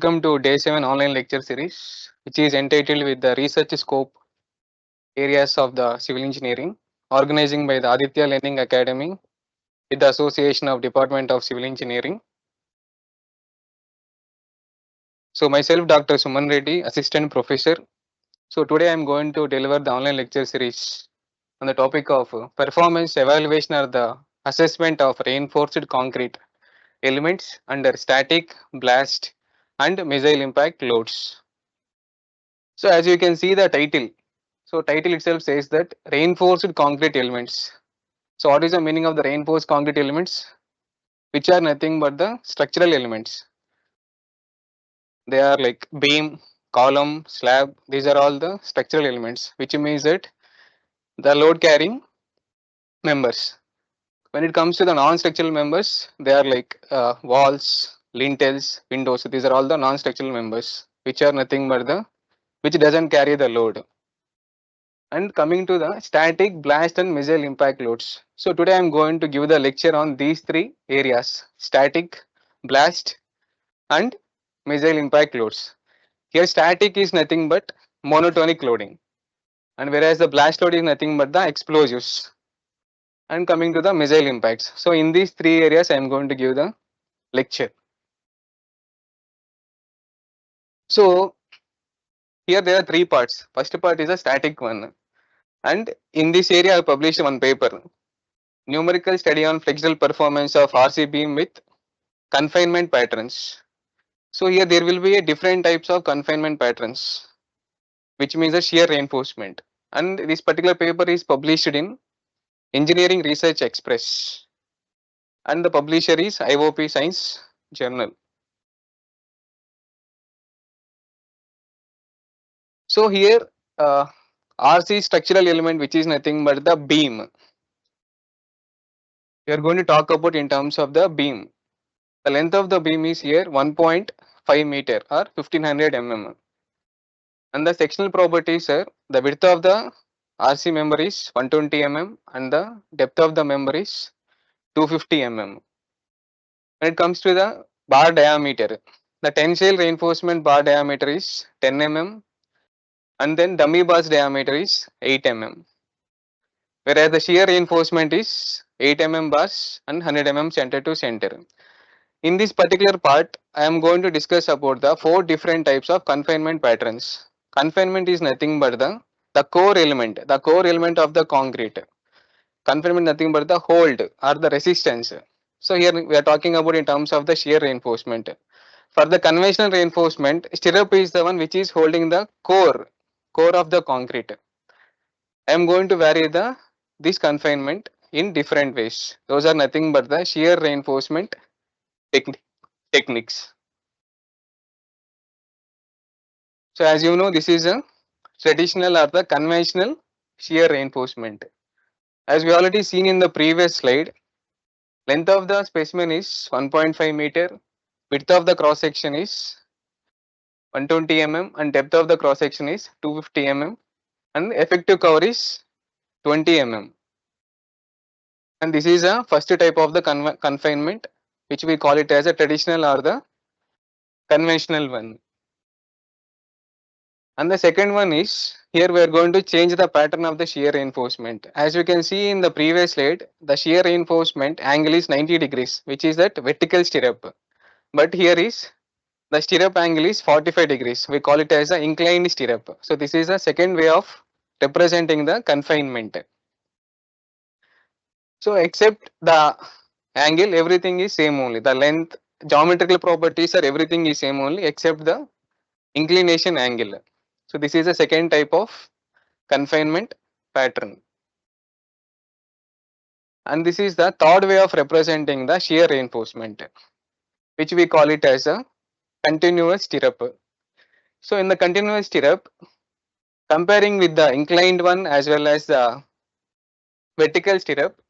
Welcome to day 7 online lecture series, which is entitled with the research scope areas of the civil engineering, organizing by the Aditya Learning Academy with the Association of Department of Civil Engineering. So myself, Dr. Suman Reddy, Assistant Professor. So today I am going to deliver the online lecture series on the topic of performance evaluation or the assessment of reinforced concrete elements under static, blast, and missile impact loads. So as you can see the title. So title itself says that reinforced concrete elements. So what is the meaning of the reinforced concrete elements? Which are nothing but the structural elements. They are like beam, column, slab. These are all the structural elements, which means that the load carrying members. When it comes to the non-structural members, they are like walls, lintels, windows. So these are all the non-structural members, which are nothing but the which doesn't carry the load. And coming to the static, blast and missile impact loads. So today I am going to give the lecture on these three areas: static, blast and missile impact loads. Here static is nothing but monotonic loading, and whereas the blast load is nothing but the explosives. And coming to the missile impacts. So in these three areas I am going to give the lecture. So here there are three parts. First part is a static one, and in this area I published one paper, numerical study on flexible performance of RC beam with confinement patterns. So here there will be a different types of confinement patterns, which means a shear reinforcement. And this particular paper is published in Engineering Research Express, and the publisher is IOP Science Journal. So here RC structural element, which is nothing but the beam. We are going to talk about in terms of the beam. The length of the beam is here 1.5 meter or 1500 mm. And the sectional properties are the width of the RC member is 120 mm and the depth of the member is 250 mm. When it comes to the bar diameter, the tensile reinforcement bar diameter is 10 mm and then dummy bar's diameter is 8 mm. Whereas the shear reinforcement is 8 mm bars and 100 mm center to center. In this particular part, I am going to discuss about the four different types of confinement patterns. Confinement is nothing but the core element of the concrete. Confinement nothing but the hold or the resistance. So here we are talking about in terms of the shear reinforcement. For the conventional reinforcement, stirrup is the one which is holding the core of the concrete. I am going to vary this confinement in different ways. Those are nothing but the shear reinforcement techniques. So as you know, this is a traditional or the conventional shear reinforcement. As we already seen in the previous slide, length of the specimen is 1.5 meter, width of the cross section is 120 mm and depth of the cross section is 250 mm and effective cover is 20 mm. And this is a first type of the confinement, which we call it as a traditional or the conventional one. And the second one is, here we are going to change the pattern of the shear reinforcement. As you can see in the previous slide, the shear reinforcement angle is 90 degrees, which is that vertical stirrup. But here is the stirrup angle is 45 degrees. We call it as an inclined stirrup. So this is a second way of representing the confinement. So except the angle, everything is same only. The length, geometrical properties are everything is same only except the inclination angle. So this is a second type of confinement pattern. And this is the third way of representing the shear reinforcement, which we call it as a continuous stirrup. So in the continuous stirrup, comparing with the inclined one as well as the vertical stirrup,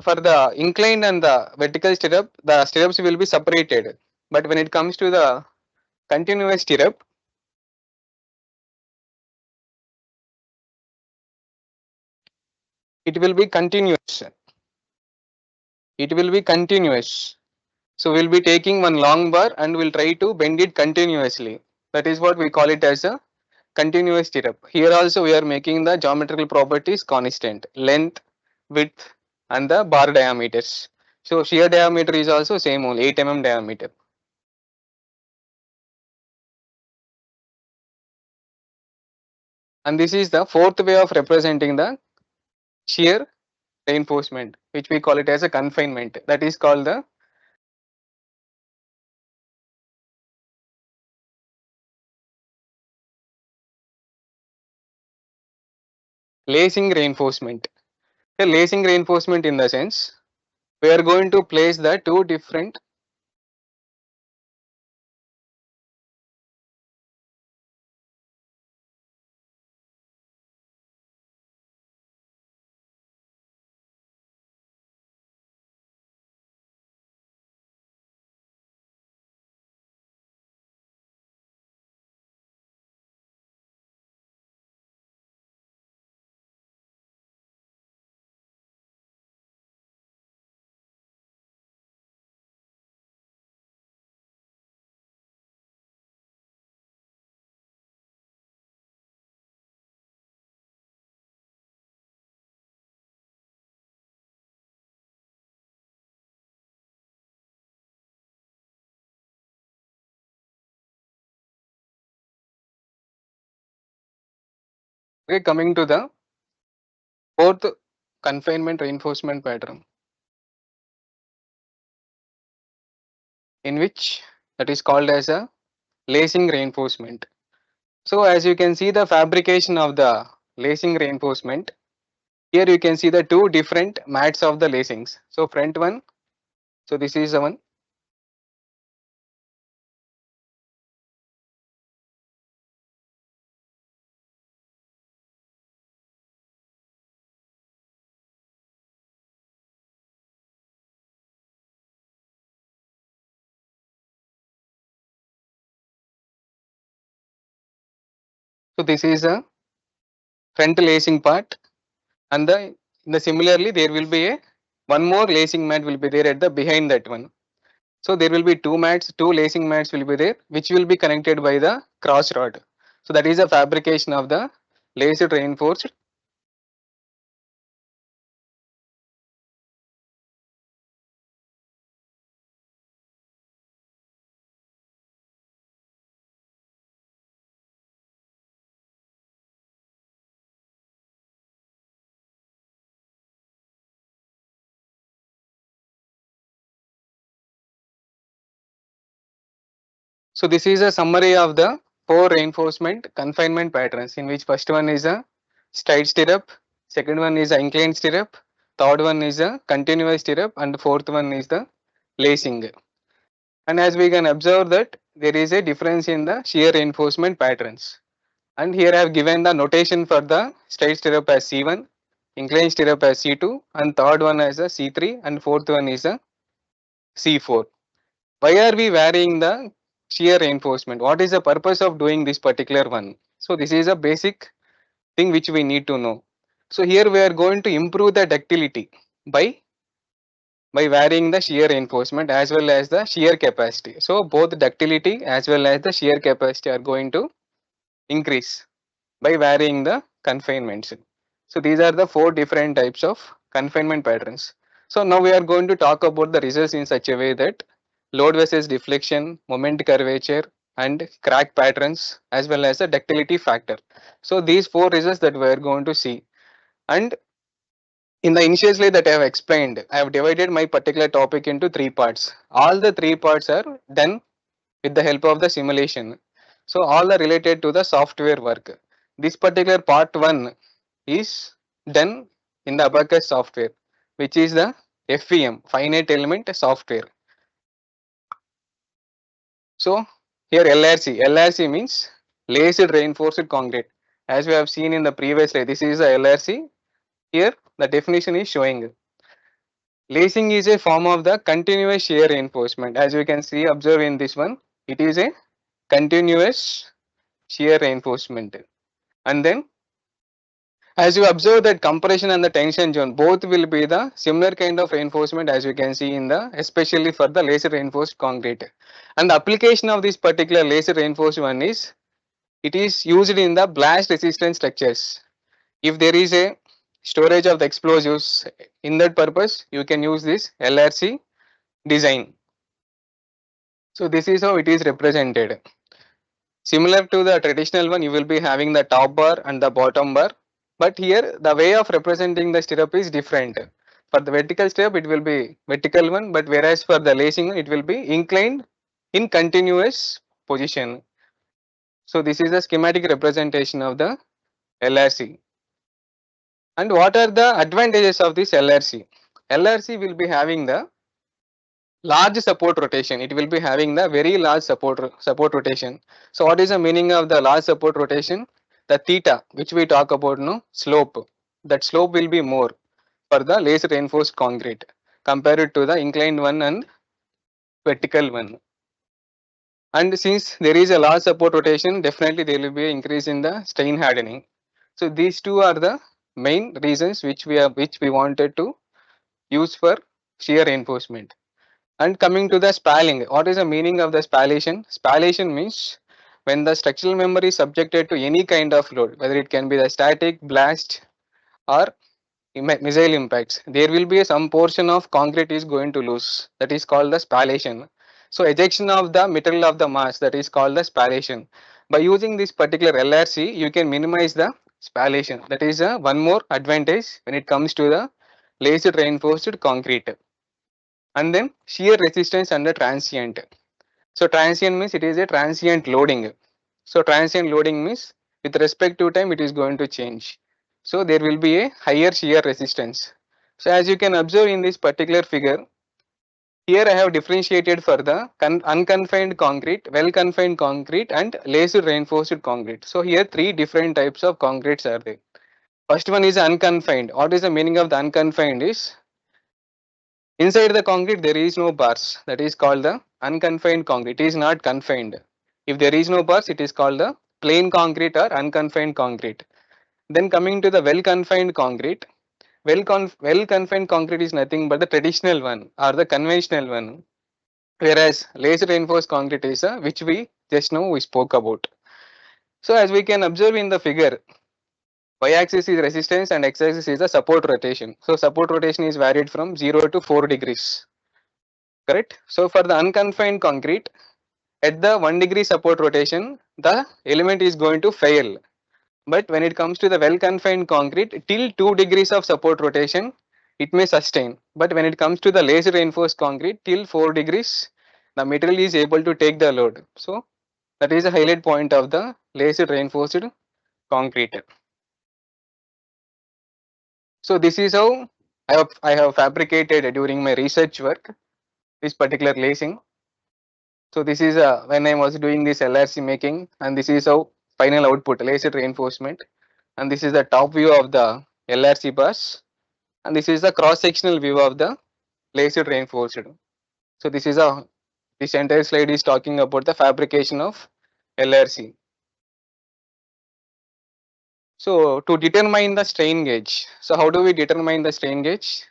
for the inclined and the vertical stirrup, the stirrups will be separated. But when it comes to the continuous stirrup, it will be continuous. It will be continuous. So we'll be taking one long bar and we'll try to bend it continuously. That is what we call it as a continuous stirrup. Here also we are making the geometrical properties constant, length, width and the bar diameters. So shear diameter is also same only 8 mm diameter. And this is the fourth way of representing the shear reinforcement, which we call it as a confinement. That is called the lacing reinforcement. The lacing reinforcement in the sense we are going to place the two different okay, coming to the fourth confinement reinforcement pattern, in which that is called as a lacing reinforcement. So as you can see the fabrication of the lacing reinforcement, here you can see the two different mats of the lacings. So front one, so this is the one. So this is a front lacing part, and the similarly there will be a one more lacing mat will be there at the behind that one. So there will be two mats, two lacing mats will be there, which will be connected by the cross rod. So that is the fabrication of the laced reinforced. So this is a summary of the four reinforcement confinement patterns, in which first one is a straight stirrup, second one is a inclined stirrup, third one is a continuous stirrup, and fourth one is the lacing. And as we can observe that there is a difference in the shear reinforcement patterns. And here I have given the notation for the straight stirrup as C1, inclined stirrup as C2, and third one as a C3, and fourth one is a C4. Why are we varying the shear reinforcement? What is the purpose of doing this particular one? So this is a basic thing which we need to know. So here we are going to improve the ductility by varying the shear reinforcement as well as the shear capacity. So both ductility as well as the shear capacity are going to increase by varying the confinements. So these are the four different types of confinement patterns. So now we are going to talk about the results in such a way that load versus deflection, moment curvature and crack patterns as well as the ductility factor. So these four results that we are going to see, and in the initial slide that I have explained, I have divided my particular topic into three parts. All the three parts are done with the help of the simulation. So all are related to the software work. This particular part 1 is done in the Abacus software, which is the FEM, finite element software. So here LRC means laced reinforced concrete. As we have seen in the previous slide, this is the LRC. Here the definition is showing. Lacing is a form of the continuous shear reinforcement. As we can see, observe in this one, it is a continuous shear reinforcement. And then As you observe that compression and the tension zone, both will be the similar kind of reinforcement as you can see in the, especially for the laser reinforced concrete. And the application of this particular laser reinforced one is, it is used in the blast resistant structures. If there is a storage of the explosives, in that purpose, you can use this LRC design. So this is how it is represented. Similar to the traditional one, you will be having the top bar and the bottom bar. But here the way of representing the stirrup is different. For the vertical stirrup, it will be vertical one, but whereas for the lacing, it will be inclined in continuous position. So this is the schematic representation of the LRC. And what are the advantages of this LRC? LRC will be having the large support rotation. It will be having the very large support rotation. So what is the meaning of the large support rotation? The theta which we talk about, no, slope, that slope will be more for the laser reinforced concrete compared to the inclined one and vertical one. And since there is a large support rotation, definitely there will be an increase in the strain hardening. So these two are the main reasons which we wanted to use for shear reinforcement. And coming to the spalling, what is the meaning of the spallation? Spallation means when the structural member is subjected to any kind of load, whether it can be the static, blast, or missile impacts, there will be some portion of concrete is going to lose. That is called the spallation. So ejection of the material of the mass, that is called the spallation. By using this particular LRC, you can minimize the spallation. That is one more advantage when it comes to the laser reinforced concrete. And then shear resistance under transient. So transient means it is a transient loading. So transient loading means with respect to time it is going to change. So there will be a higher shear resistance. So as you can observe in this particular figure, here I have differentiated for the unconfined concrete, well confined concrete and laser reinforced concrete. So here three different types of concretes are there. First one is unconfined. What is the meaning of the unconfined is, inside the concrete there is no bars, that is called the unconfined concrete, it is not confined. If there is no bars, it is called the plain concrete or unconfined concrete. Then coming to the well confined concrete, well confined concrete is nothing but the traditional one or the conventional one, whereas laser reinforced concrete is which we just now we spoke about. So as we can observe in the figure, y axis is resistance and x axis is the support rotation. So support rotation is varied from 0 to 4 degrees. Correct. So for the unconfined concrete, at the 1 degree support rotation, the element is going to fail. But when it comes to the well confined concrete, till 2 degrees of support rotation, it may sustain. But when it comes to the laser reinforced concrete, till 4 degrees, the material is able to take the load. So that is a highlight point of the laser reinforced concrete. So this is how I have fabricated during my research work this particular lacing. So this is when I was doing this LRC making, and this is how final output laser reinforcement, and this is the top view of the LRC bus, and this is the cross sectional view of the laser reinforced. So this is a, this entire slide is talking about the fabrication of LRC. So to determine the strain gauge, so how do we determine the strain gauge,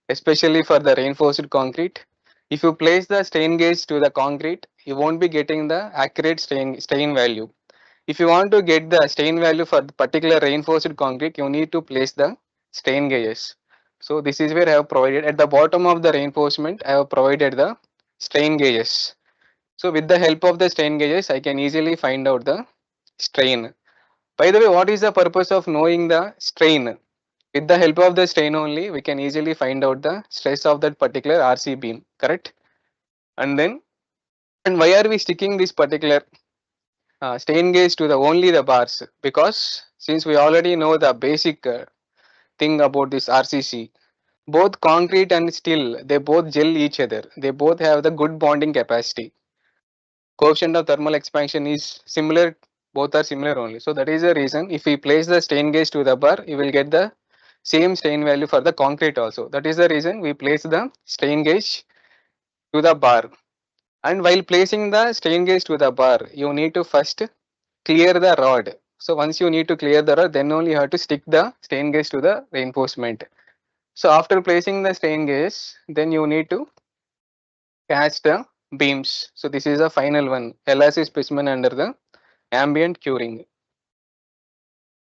especially for the reinforced concrete? If you place the strain gauge to the concrete, you won't be getting the accurate strain value. If you want to get the strain value for the particular reinforced concrete, you need to place the strain gauges. So this is where I have provided at the bottom of the reinforcement, I have provided the strain gauges. So with the help of the strain gauges, I can easily find out the strain. By the way, what is the purpose of knowing the strain? With the help of the strain only, we can easily find out the stress of that particular RC beam, correct? And then, and why are we sticking this particular strain gauge to the only the bars? Because since we already know the basic thing about this RCC, both concrete and steel, they both gel each other. They both have the good bonding capacity. Coefficient of thermal expansion is similar, both are similar only. So that is the reason if we place the strain gauge to the bar, you will get the same strain value for the concrete also. That is the reason we place the strain gauge to the bar. And while placing the strain gauge to the bar, you need to first clear the rod. So once you need to clear the error, then only you have to stick the strain gauge to the reinforcement. So after placing the strain gauge, then you need to catch the beams. So this is a final one, LRC specimen under the ambient curing.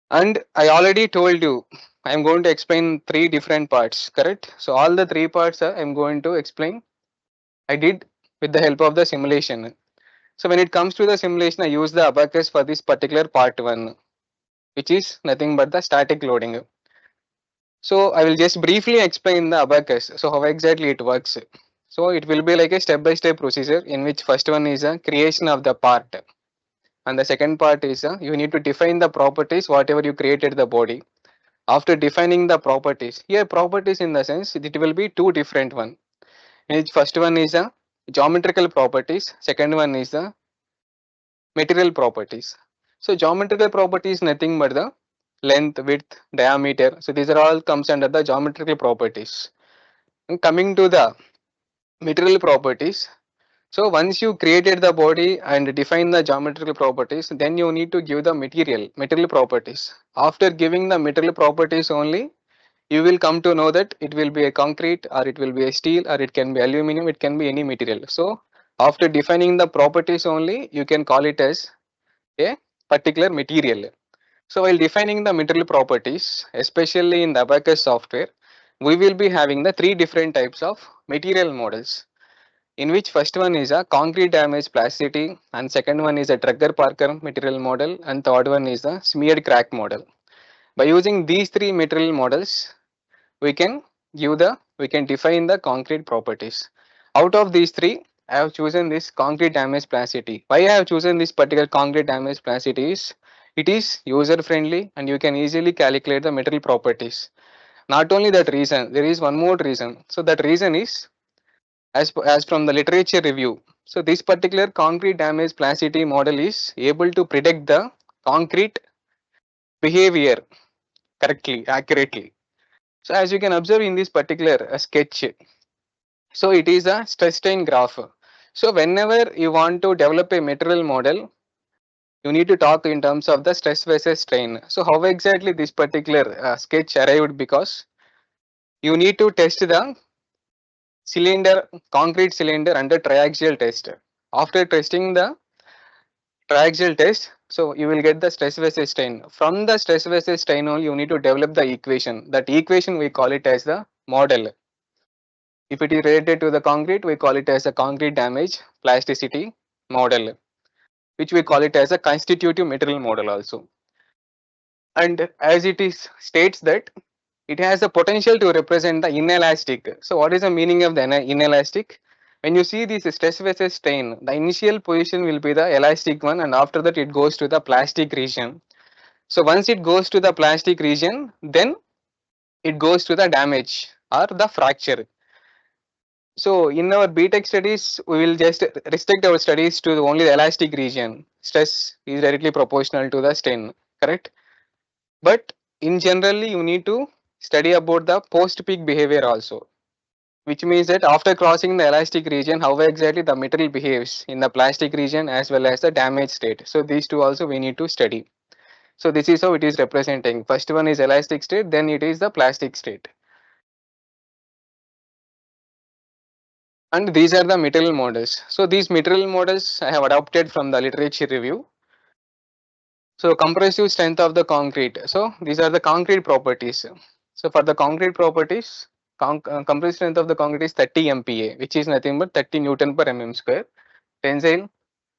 And I already told you, I am going to explain three different parts, correct? So all the three parts I am going to explain. I did with the help of the simulation. So when it comes to the simulation, I use the abacus for this particular part one, which is nothing but the static loading. So I will just briefly explain the abacus. So how exactly it works. So it will be like a step-by-step procedure in which first one is a creation of the part, and the second part is you need to define the properties whatever you created the body. After defining the properties, here properties in the sense it will be two different one. Which first one is a geometrical properties, second one is the material properties. So geometrical properties nothing but the length, width, diameter. So these are all comes under the geometrical properties. And coming to the material properties, so once you created the body and define the geometrical properties, then you need to give the material properties. After giving the material properties only, you will come to know that it will be a concrete or it will be a steel or it can be aluminum, it can be any material. So after defining the properties only, you can call it as a particular material. So while defining the material properties, especially in the Abacus software, we will be having the three different types of material models, in which first one is a concrete damage plasticity, and second one is a Drugger Parker material model, and third one is the smeared crack model. By using these three material models, we can we can define the concrete properties. Out of these three, I have chosen this concrete damage plasticity. Why I have chosen this particular concrete damage plasticity is it is user friendly and you can easily calculate the material properties. Not only that reason, there is one more reason. So that reason is as from the literature review. So this particular concrete damage plasticity model is able to predict the concrete behavior correctly, accurately. So as you can observe in this particular sketch, so it is a stress strain graph. So whenever you want to develop a material model, you need to talk in terms of the stress versus strain. So how exactly this particular sketch arrived, because you need to test the concrete cylinder under triaxial test. After testing the triaxial test, so you will get the stress versus strain. From the stress versus strain only, you need to develop the equation. That equation we call it as the model. If it is related to the concrete, we call it as a concrete damage plasticity model, which we call it as a constitutive material model also. And as it is states that it has the potential to represent the inelastic. So what is the meaning of the inelastic? When you see this stress versus strain, the initial position will be the elastic one, and after that it goes to the plastic region. So once it goes to the plastic region, then it goes to the damage or the fracture. So in our BTech studies, we will just restrict our studies to only the elastic region. Stress is directly proportional to the strain, correct? But in generally, you need to study about the post-peak behavior also, which means that after crossing the elastic region, how exactly the material behaves in the plastic region as well as the damaged state. So these two also we need to study. So this is how it is representing. First one is elastic state, then it is the plastic state. And these are the material models. So these material models I have adopted from the literature review. So compressive strength of the concrete. So these are the concrete properties. So for the concrete properties, compressive strength of the concrete is 30 MPa, which is nothing but 30 Newton per mm square. Tensile.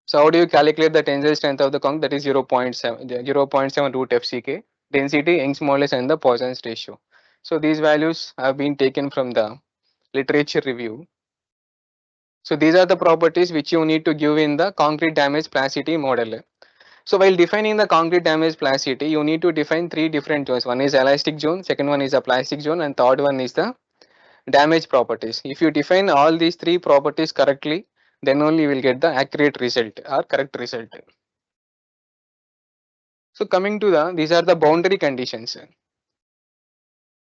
So how do you calculate the tensile strength of the concrete? That is 0.7 root FCK. Density, Young's modulus, and the Poisson's ratio. So these values have been taken from the literature review. So these are the properties which you need to give in the concrete damage plasticity model. So while defining the concrete damage plasticity, you need to define three different zones. One is elastic zone, second one is a plastic zone, and third one is the damage properties. If you define all these three properties correctly, then only you will get the accurate result or correct result. So coming to these are the boundary conditions.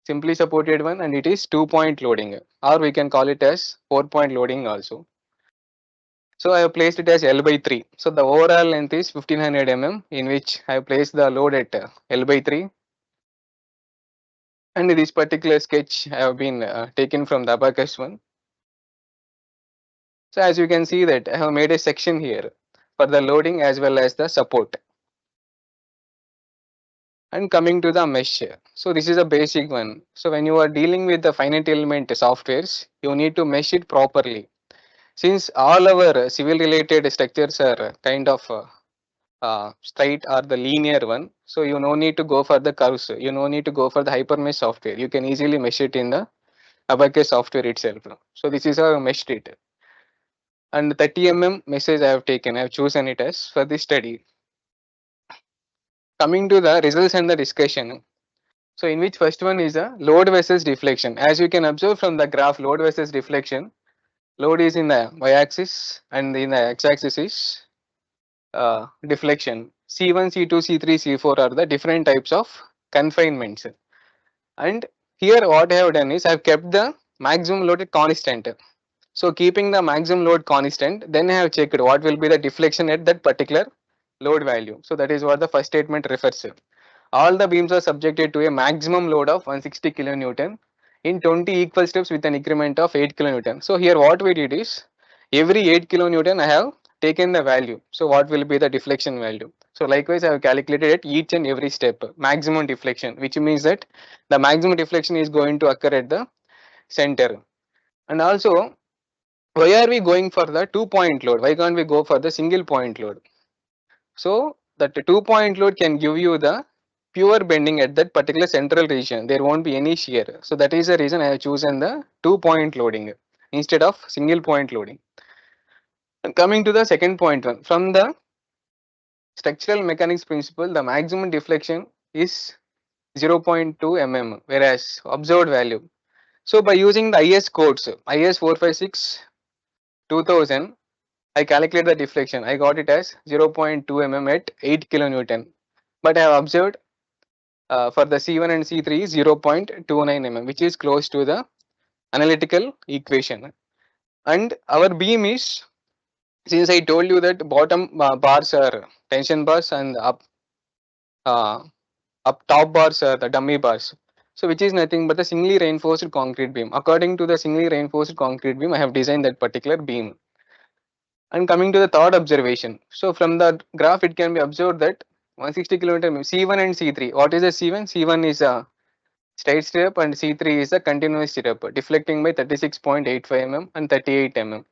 Simply supported one, and it is 2-point loading, or we can call it as 4-point loading also. So I have placed it as L by 3. So the overall length is 1500 mm, in which I have placed the load at L by 3. And this particular sketch I have been taken from the abacus one. So as you can see that I have made a section here for the loading as well as the support. And coming to the mesh, so this is a basic one. So when you are dealing with the finite element softwares, you need to mesh it properly. Since all our civil related structures are kind of straight or the linear one, so you no need to go for the curves, you no need to go for the hypermesh software, you can easily mesh it in the abacus software itself. So this is how I meshed it, and 30 message I have taken, I have chosen it as for this study. Coming to the results and the discussion, so in which first one is a load versus deflection. As you can observe from the graph, load versus deflection, load is in the y-axis and in the x-axis is deflection. C1, C2, C3, C4 are the different types of confinements. And here what I have done is I have kept the maximum load constant. So keeping the maximum load constant, then I have checked what will be the deflection at that particular load value. So that is what the first statement refers to. All the beams are subjected to a maximum load of 160 kilonewton in 20 equal steps with an increment of 8 kilonewton. So here what we did is every 8 kilonewton I have taken the value. So what will be the deflection value? So likewise I have calculated at each and every step maximum deflection, which means that the maximum deflection is going to occur at the center. And also, why are we going for the 2-point load? Why can't we go for the single point load? So that 2-point load can give you the pure bending at that particular central region. There won't be any shear. So that is the reason I have chosen the 2-point loading instead of single point loading. And coming to the second point one, from the structural mechanics principle, the maximum deflection is 0.2 mm, whereas observed value. So by using the IS codes, IS 456 2000, I calculate the deflection. I got it as 0.2 mm at 8 kilonewton. But I have observed for the C1 and C3 is 0.29 mm, which is close to the analytical equation. And our beam is, since I told you that bottom bars are tension bars and uh, up top bars are the dummy bars. So which is nothing but the singly reinforced concrete beam. According to the singly reinforced concrete beam, I have designed that particular beam. And coming to the third observation, so from the graph it can be observed that 160 kilometer C1 and C3. What is a C1? C1 is a straight stirrup and C3 is a continuous stirrup, deflecting by 36.85 mm and 38 mm.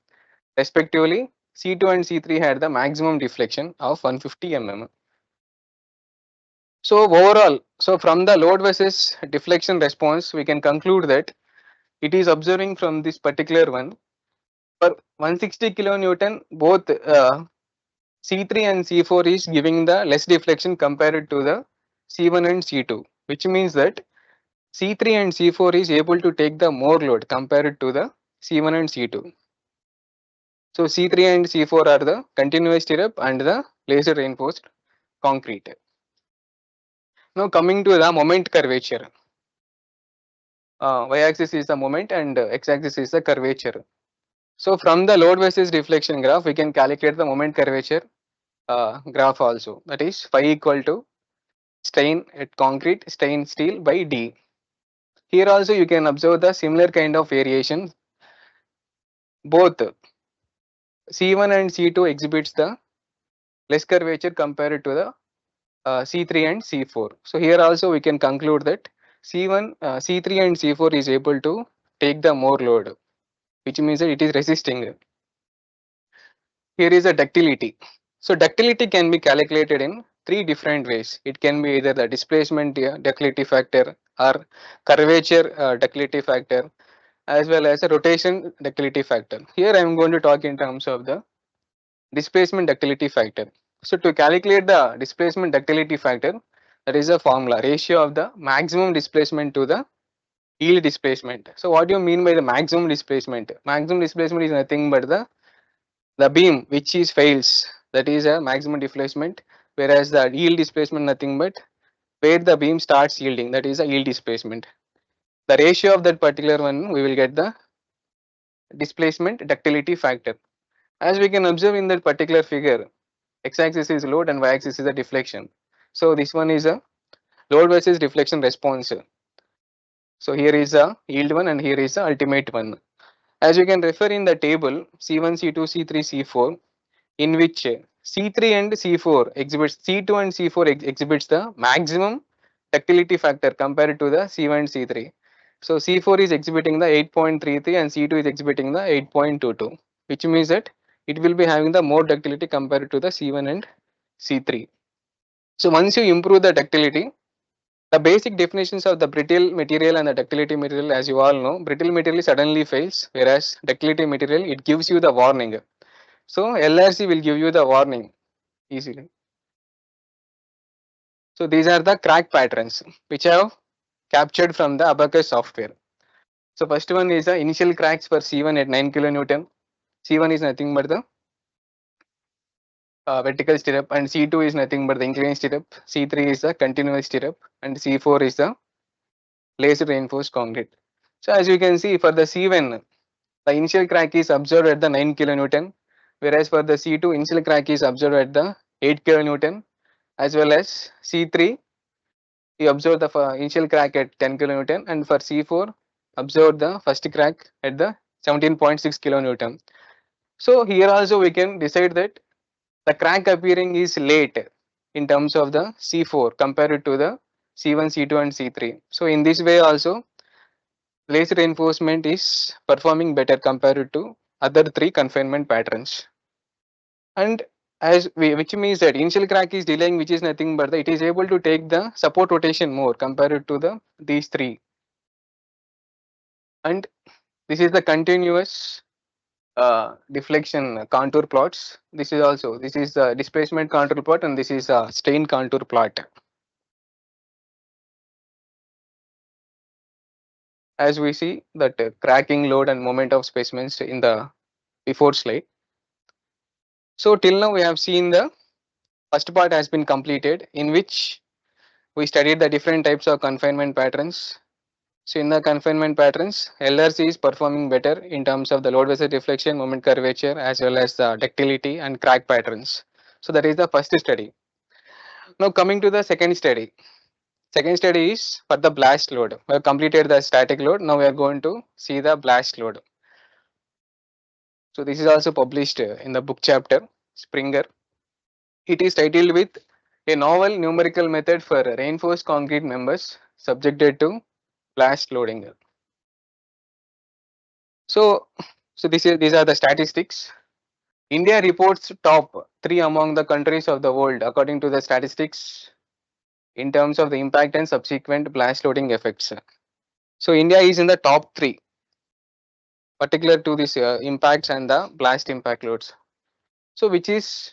Respectively, C2 and C3 had the maximum deflection of 150 mm. So overall, so from the load versus deflection response, we can conclude that it is observing from this particular one. For 160 kilonewton, both C3 and C4 is giving the less deflection compared to the C1 and C2, which means that C3 and C4 is able to take the more load compared to the C1 and C2. So C3 and C4 are the continuous stirrup and the laser reinforced concrete. Now coming to the moment curvature. Y-axis is the moment and x-axis is the curvature. So from the load versus deflection graph, we can calculate the moment curvature graph also. That is phi equal to strain at concrete strain steel by D. Here also you can observe the similar kind of variation. Both C1 and C2 exhibits the less curvature compared to the C3 and C4. So here also we can conclude that C1, C3 and C4 is able to take the more load, which means that it is resisting. Here is a ductility. So ductility can be calculated in three different ways. It can be either the displacement ductility factor or curvature ductility factor as well as a rotation ductility factor. Here I am going to talk in terms of the displacement ductility factor. So to calculate the displacement ductility factor, that is a formula, ratio of the maximum displacement to the yield displacement. So what do you mean by the maximum displacement? Maximum displacement is nothing but the beam which is fails, that is a maximum displacement, whereas the yield displacement nothing but where the beam starts yielding, that is a yield displacement. The ratio of that particular one we will get the displacement ductility factor. As we can observe in that particular figure, x-axis is load and y-axis is a deflection. So this one is a load versus deflection response. So here is a yield one and here is the ultimate one. As you can refer in the table C1, C2, C3, C4, in which C3 and C4 exhibits C2 and C4 exhibits the maximum ductility factor compared to the C1 and C3. So C4 is exhibiting the 8.33 and C2 is exhibiting the 8.22, which means that it will be having the more ductility compared to the C1 and C3. So once you improve the ductility, the basic definitions of the brittle material and the ductility material, as you all know, brittle material suddenly fails, whereas ductility material, it gives you the warning. So LRC will give you the warning easily. So these are the crack patterns which I have captured from the Abacus software. So first one is the initial cracks for C1 at 9 kilonewton. C1 is nothing but the vertical stirrup and C2 is nothing but the inclined stirrup. C3 is the continuous stirrup and C4 is the laser reinforced concrete. So as you can see for the C1, the initial crack is observed at the 9 kilonewton, whereas for the C2 initial crack is observed at the 8 kilonewton, as well as C3 we observe the initial crack at 10 kilonewton, and for C4 observe the first crack at the 17.6 kilonewton. So here also we can decide that the crack appearing is late in terms of the C4 compared to the C1, C2 and C3. So in this way also laser reinforcement is performing better compared to other three confinement patterns. And which means that initial crack is delaying, which is nothing but it is able to take the support rotation more compared to the these three. And this is the continuous deflection contour plots. This is the displacement contour plot and this is a strain contour plot. As we see that cracking load and moment of specimens in the before slide. So till now we have seen the first part has been completed, in which we studied the different types of confinement patterns. So in the confinement patterns, LRC is performing better in terms of the load versus deflection, moment curvature, as well as the ductility and crack patterns. So that is the first study. Now coming to the second study. Second study is for the blast load. We have completed the static load. Now we are going to see the blast load. So this is also published in the book chapter Springer. It is titled with a novel numerical method for reinforced concrete members subjected to blast loading. So, these are the statistics. India reports top 3 among the countries of the world according to the statistics in terms of the impact and subsequent blast loading effects. So India is in the top 3 particular to this impacts and the blast impact loads. So which is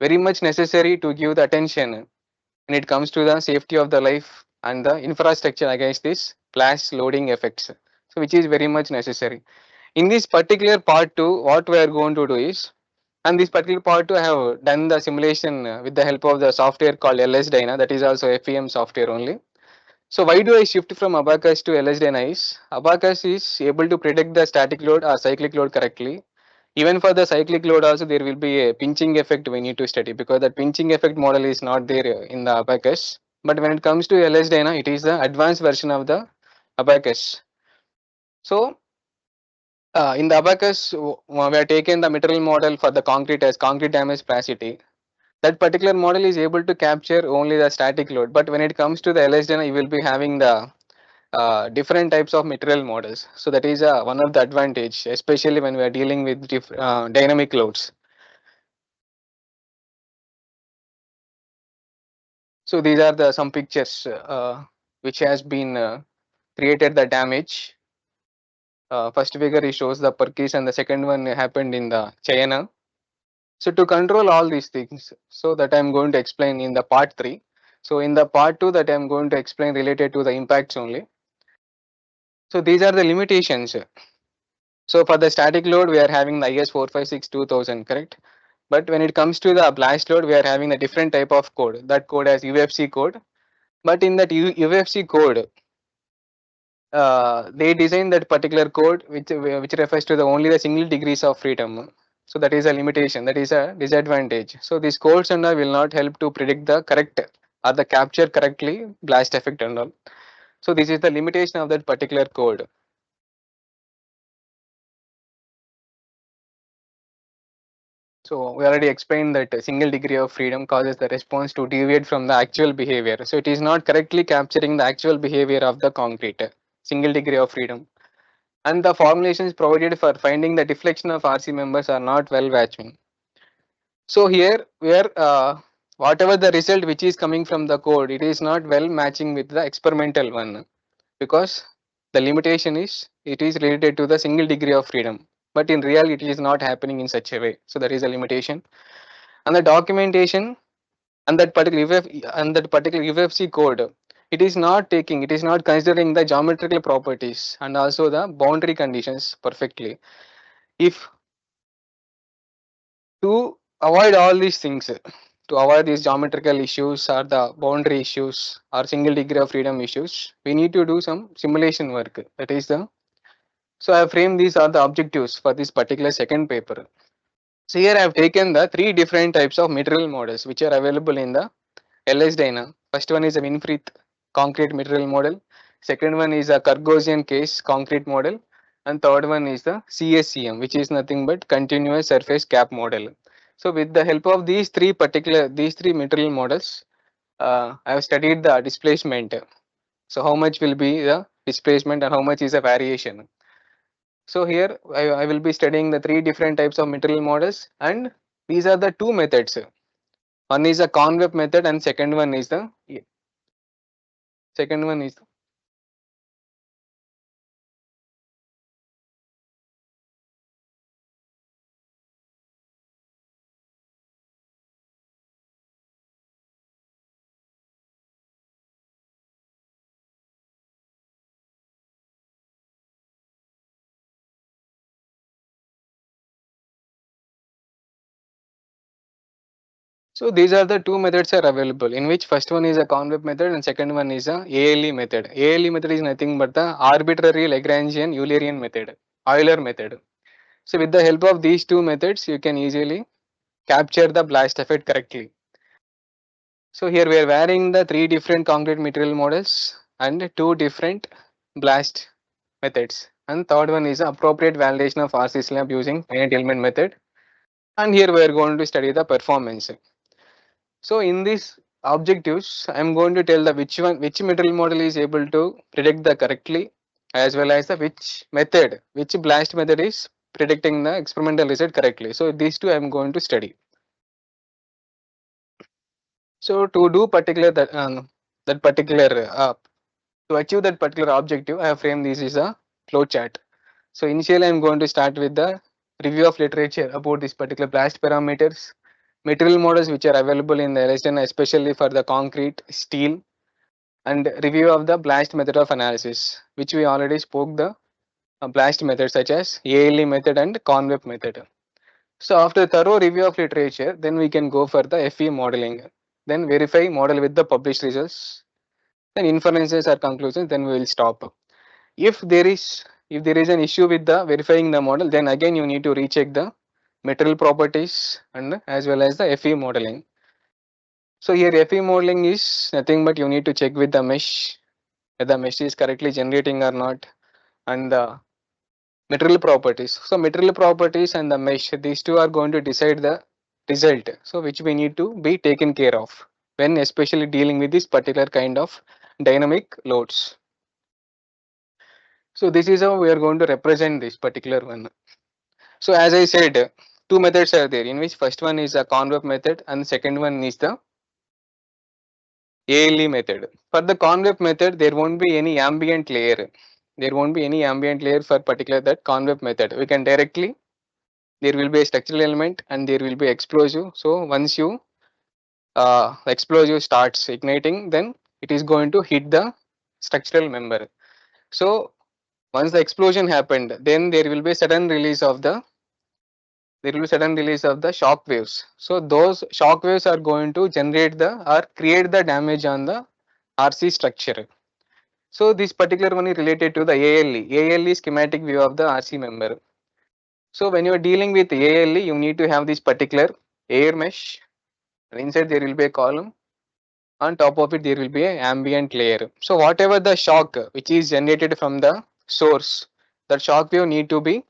very much necessary to give the attention when it comes to the safety of the life and the infrastructure against this blast loading effects. So which is very much necessary. In this particular part 2, what we are going to do is, and this particular part 2 I have done the simulation with the help of the software called LS Dyna, that is also FEM software only. So why do I shift from Abacus to LS Dyna is, Abacus is able to predict the static load or cyclic load correctly. Even for the cyclic load also there will be a pinching effect we need to study, because that pinching effect model is not there in the Abacus. But when it comes to LS Dyna, it is the advanced version of the Abacus. So in the Abacus, we have taken the material model for the concrete as concrete damage plasticity. That particular model is able to capture only the static load. But when it comes to the LSDN, you will be having the different types of material models. So that is one of the advantage, especially when we are dealing with dynamic loads. So these are the some pictures which has been created the damage. First figure it shows the Perkis and the second one happened in the China. So to control all these things, so that I am going to explain in the part 3. So in the part 2 that I am going to explain related to the impacts only. So these are the limitations. So for the static load, we are having the IS 456-2000, correct? But when it comes to the blast load, we are having a different type of code. That code has UFC code. But in that UFC code, they design that particular code which refers to the only the single degrees of freedom. So that is a limitation, that is a disadvantage. So these codes and all will not help to predict the correct or the capture correctly blast effect and all. So this is the limitation of that particular code. So we already explained that a single degree of freedom causes the response to deviate from the actual behavior. So it is not correctly capturing the actual behavior of the concrete, single degree of freedom. And the formulations provided for finding the deflection of RC members are not well matching. So here where whatever the result which is coming from the code, it is not well matching with the experimental one, because the limitation is it is related to the single degree of freedom, but in reality it is not happening in such a way. So that is a limitation. And the documentation and that particular UFC code, it is not considering the geometrical properties and also the boundary conditions perfectly. If to avoid all these things, to avoid these geometrical issues or the boundary issues or single degree of freedom issues, we need to do some simulation work. That is the So I have framed these are the objectives for this particular second paper. So here I have taken the three different types of material models which are available in the LS Dyna. First one is a Winfrith concrete material model. Second one is a Cargosian case concrete model. And third one is the CSCM, which is nothing but continuous surface cap model. So with the help of these three material models, I have studied the displacement. So how much will be the displacement and how much is the variation. So here I will be studying the three different types of material models, and these are the two methods. One is a convex method and second one is so these are the two methods are available, in which first one is a convex method and second one is a ALE method. ALE method is nothing but the arbitrary Lagrangian Eulerian method, Euler method. So with the help of these two methods, you can easily capture the blast effect correctly. So here we are varying the three different concrete material models and two different blast methods. And third one is appropriate validation of RC slab using finite element method. And here we are going to study the performance. So in these objectives, I am going to tell the which material model is able to predict the correctly, as well as the which blast method is predicting the experimental result correctly. So these two I am going to study. So to do that particular to achieve that particular objective, I have framed this is a flow chart. So initially, I am going to start with the review of literature about this particular blast parameters, material models which are available in the lesson, especially for the concrete, steel, and review of the blast method of analysis, which we already spoke the blast methods such as ALE method and convex method. So after thorough review of literature, then we can go for the FE modeling. Then verify model with the published results. Then inferences or conclusions. Then we will stop. If there is an issue with the verifying the model, then again you need to recheck the material properties and as well as the FE modeling. So here FE modeling is nothing but you need to check with the mesh whether the mesh is correctly generating or not, and the material properties. So material properties and the mesh, these two are going to decide the result. So which we need to be taken care of when especially dealing with this particular kind of dynamic loads. So this is how we are going to represent this particular one. So as I said, two methods are there, in which first one is a convex method and second one is the ALE method. For the convex method, there won't be any ambient layer. There won't be any ambient layer for particular that convex method. We can directly, there will be a structural element and there will be explosive. So once you explosive starts igniting, then it is going to hit the structural member. So once the explosion happened, then there will be sudden release of the shock waves. So those shock waves are going to generate the or create the damage on the RC structure. So this particular one is related to the ALE schematic view of the RC member. So when you are dealing with ALE, you need to have this particular air mesh. And inside there will be a column. On top of it, there will be an ambient layer. So whatever the shock which is generated from the source, that shock wave need to be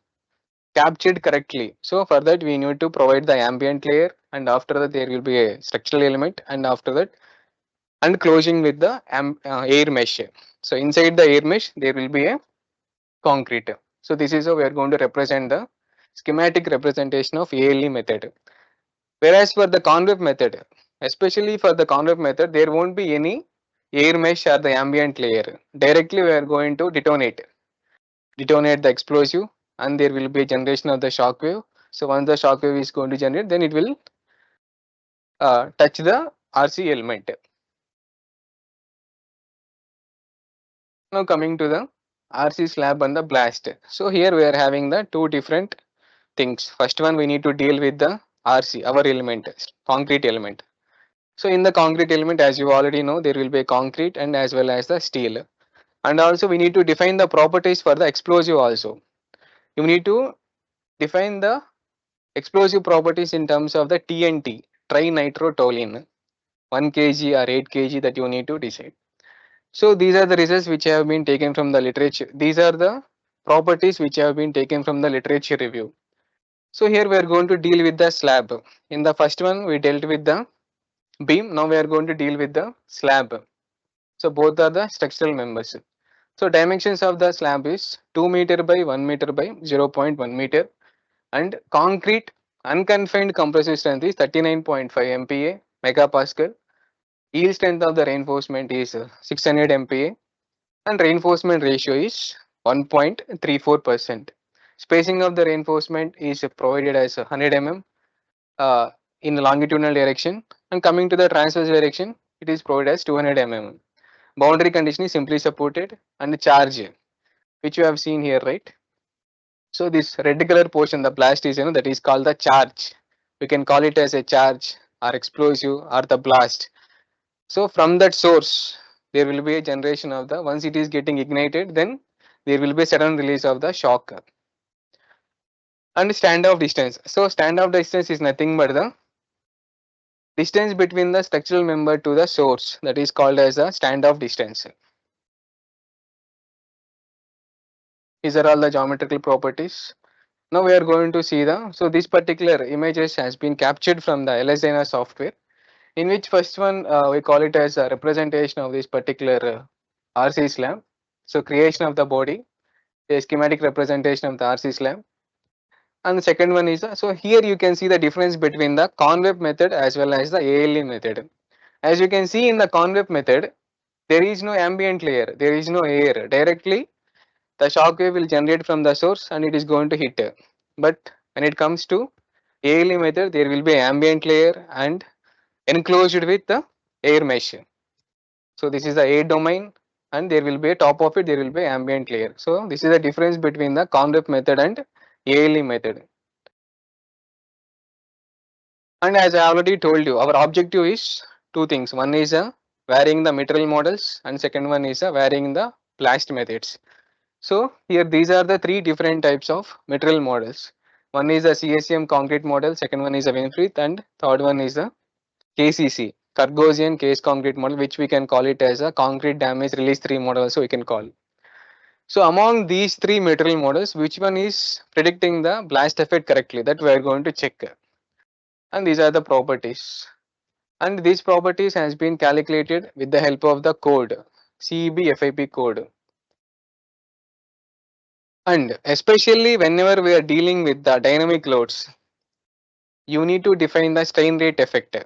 captured correctly. So for that, we need to provide the ambient layer, and after that there will be a structural element, and after that, and closing with the air mesh. So inside the air mesh, there will be a concrete. So this is how we are going to represent the schematic representation of ALE method. Whereas for the convex method, especially for the convex method, there won't be any air mesh or the ambient layer. Directly we are going to detonate the explosive, and there will be a generation of the shock wave. So once the shock wave is going to generate, then it will touch the RC element. Now coming to the RC slab and the blast. So here we are having the two different things. First one, we need to deal with the RC, our element, concrete element. So in the concrete element, as you already know, there will be concrete and as well as the steel. And also we need to define the properties for the explosive also. You need to define the explosive properties in terms of the TNT, trinitrotoluene, 1 kg or 8 kg, that you need to decide. So these are the results which have been taken from the literature. These are the properties which have been taken from the literature review. So here we are going to deal with the slab. In the first one, we dealt with the beam. Now we are going to deal with the slab. So both are the structural members. So dimensions of the slab is 2 meter by 1 meter by 0.1 meter, and concrete unconfined compressive strength is 39.5 MPa megapascal. Yield strength of the reinforcement is 600 MPa, and reinforcement ratio is 1.34%. Spacing of the reinforcement is provided as 100 mm in the longitudinal direction, and coming to the transverse direction, it is provided as 200 mm. Boundary condition is simply supported, and the charge which you have seen here, right? So this red color portion, the blast is, that is called the charge. We can call it as a charge or explosive or the blast. So from that source, there will be a generation of the, once it is getting ignited, then there will be a sudden release of the shock. And standoff distance. So standoff distance is nothing but the distance between the structural member to the source, that is called as the standoff distance. These are all the geometrical properties. Now we are going to see the, so this particular images has been captured from the LSDNA software, in which first one we call it as a representation of this particular RC slab. So creation of the body, a schematic representation of the RC slab. And the second one is, so here you can see the difference between the convex method as well as the ALE method. As you can see in the convex method, there is no ambient layer, there is no air. Directly the shock wave will generate from the source and it is going to hit. But when it comes to ALE method, there will be ambient layer and enclosed with the air mesh. So this is the air domain, and there will be a top of it, there will be ambient layer. So this is the difference between the convex method and ALE method. And as I already told you, our objective is two things. One is varying the material models, and second one is varying the blast methods. So here these are the three different types of material models. One is a CSCM concrete model, second one is a Winfrith, and third one is a KCC, Cargosian case concrete model, which we can call it as a concrete damage release 3 model, so we can call. So among these three material models, which one is predicting the blast effect correctly, that we are going to check. And these are the properties. And these properties has been calculated with the help of the code, CEB FIP code. And especially whenever we are dealing with the dynamic loads, you need to define the strain rate effect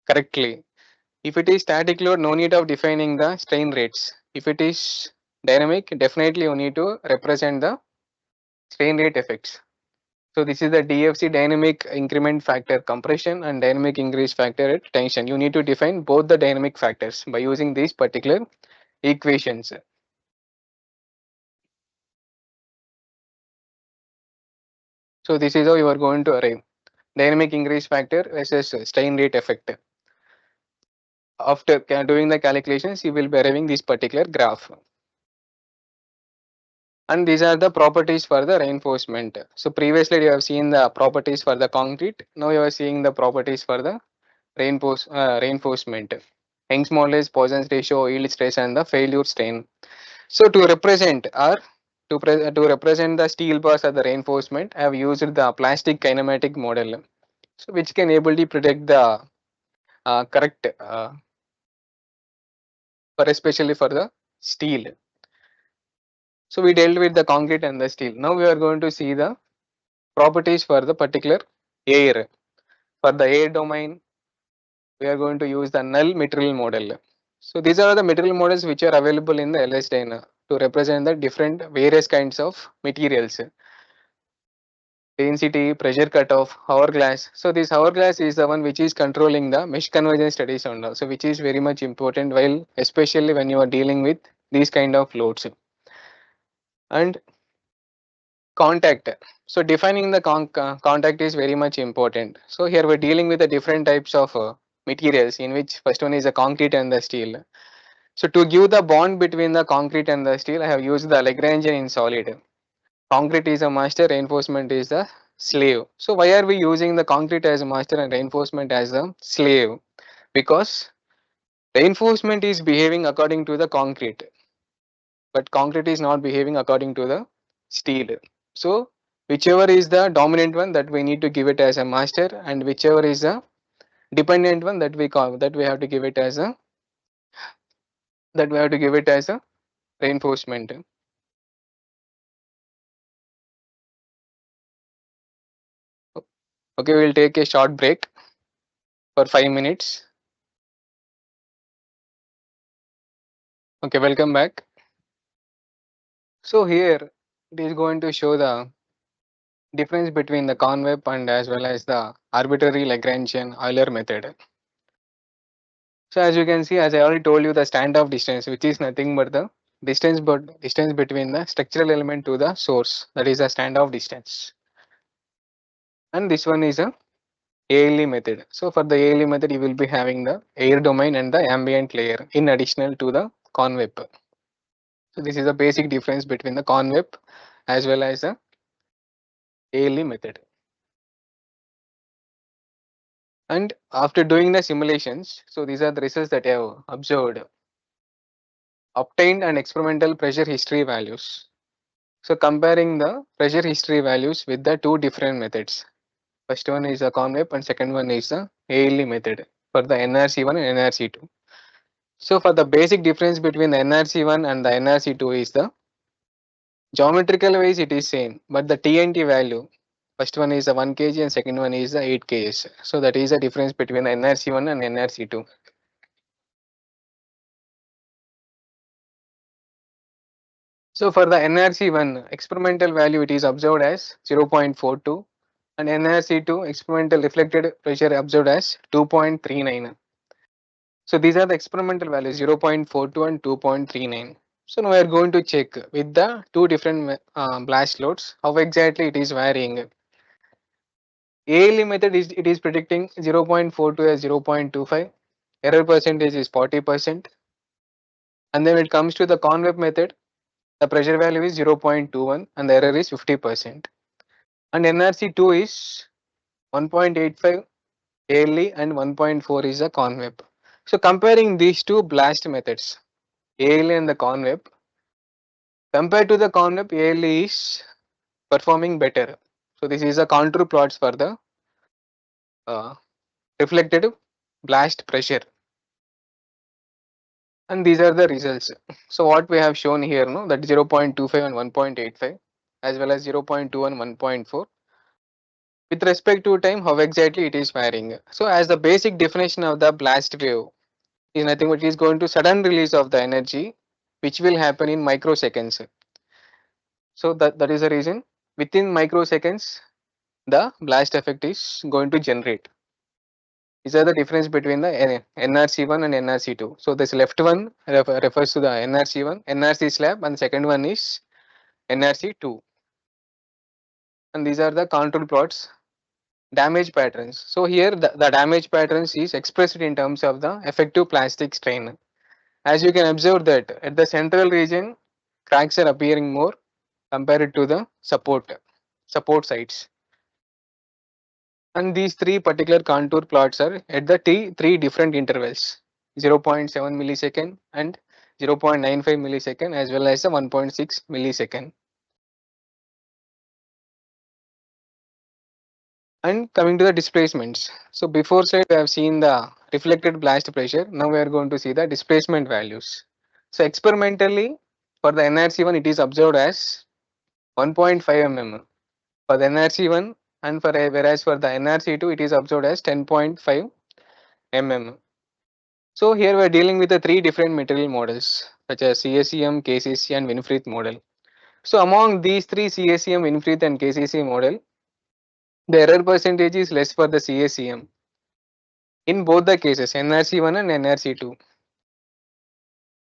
correctly. If it is static load, no need of defining the strain rates. If it is dynamic, definitely you need to represent the strain rate effects. So this is the DFC, dynamic increment factor compression, and dynamic increase factor at tension. You need to define both the dynamic factors by using these particular equations. So this is how you are going to arrive dynamic increase factor versus strain rate effect. After doing the calculations, you will be arriving this particular graph. And these are the properties for the reinforcement. So previously you have seen the properties for the concrete. Now you are seeing the properties for the reinforcement. Young's modulus, Poisson's ratio, yield stress, and the failure strain. So to represent to represent the steel bars as the reinforcement, I have used the plastic kinematic model, so which can able to predict the correct for especially for the steel. So we dealt with the concrete and the steel. Now we are going to see the properties for the particular air. For the air domain, we are going to use the null material model. So these are the material models which are available in the LS Dyna to represent the different various kinds of materials. Density, pressure cutoff, hourglass. So this hourglass is the one which is controlling the mesh convergence studies and also which is very much important while especially when you are dealing with these kind of loads. And contact. So defining the contact is very much important. So here we're dealing with the different types of materials in which first one is the concrete and the steel. So to give the bond between the concrete and the steel, I have used the Lagrangian in solid. Concrete is a master, reinforcement is the slave. So why are we using the concrete as a master and reinforcement as a slave? Because reinforcement is behaving according to the concrete, but concrete is not behaving according to the steel. So whichever is the dominant one, that we need to give it as a master, and whichever is the dependent one, that we call that we have to give it as a reinforcement. Okay, we'll take a short break for 5 minutes. Okay, welcome back. So here it is going to show the difference between the convex and as well as the arbitrary Lagrangian Euler method. So as you can see, as I already told you, the standoff distance, which is nothing but the distance between the structural element to the source, that is a standoff distance. And this one is a ALE method. So for the ALE method, you will be having the air domain and the ambient layer in additional to the convex. So this is a basic difference between the convex as well as the ALE method. And after doing the simulations, so these are the results that I have observed, obtained and experimental pressure history values. So comparing the pressure history values with the two different methods. First one is the convex and second one is the ALE method for the NRC1 and NRC2. So for the basic difference between the NRC1 and the NRC2 is the geometrical wise it is same, but the TNT value, first one is the 1 kg and second one is the 8 kgs. So that is the difference between the NRC1 and NRC2. So for the NRC1 experimental value, it is observed as 0.42 and NRC2 experimental reflected pressure observed as 2.39. So these are the experimental values 0.42 and 2.39. So now we are going to check with the two different blast loads how exactly it is varying. ALE method is it is predicting 0.42 as 0.25, error percentage is 40%, and then it comes to the convex method, the pressure value is 0.21 and the error is 50%. And NRC2 is 1.85 ALE and 1.4 is the convex. So comparing these two blast methods, ALE and the convex, compared to the convex, ALE is performing better. So this is a contour plots for the uh, reflected blast pressure, and these are the results. So what we have shown here, no, that 0.25 and 1.85 as well as 0.2 and 1.4. With respect to time, how exactly it is varying. So as the basic definition of the blast wave is nothing but it is going to sudden release of the energy which will happen in microseconds. So that is the reason within microseconds the blast effect is going to generate. These are the difference between the NRC1 and NRC2. So this left one refers to the NRC1, NRC slab, and second one is NRC2. And these are the control plots, damage patterns. So here the damage patterns is expressed in terms of the effective plastic strain. As you can observe that at the central region, cracks are appearing more, compared to the support sides. And these three particular contour plots are at the three different intervals, 0.7 millisecond and 0.95 millisecond as well as the 1.6 millisecond. And coming to the displacements. So before slide we have seen the reflected blast pressure. Now we are going to see the displacement values. So experimentally for the NRC1 it is observed as 1.5 mm for the NRC1, and whereas for the NRC2 it is observed as 10.5 mm. So here we are dealing with the three different material models such as CSEM, KCC and Winfrith model. So among these three CSEM, Winfrith and KCC model, the error percentage is less for the CSEM in both the cases NRC1 and NRC2.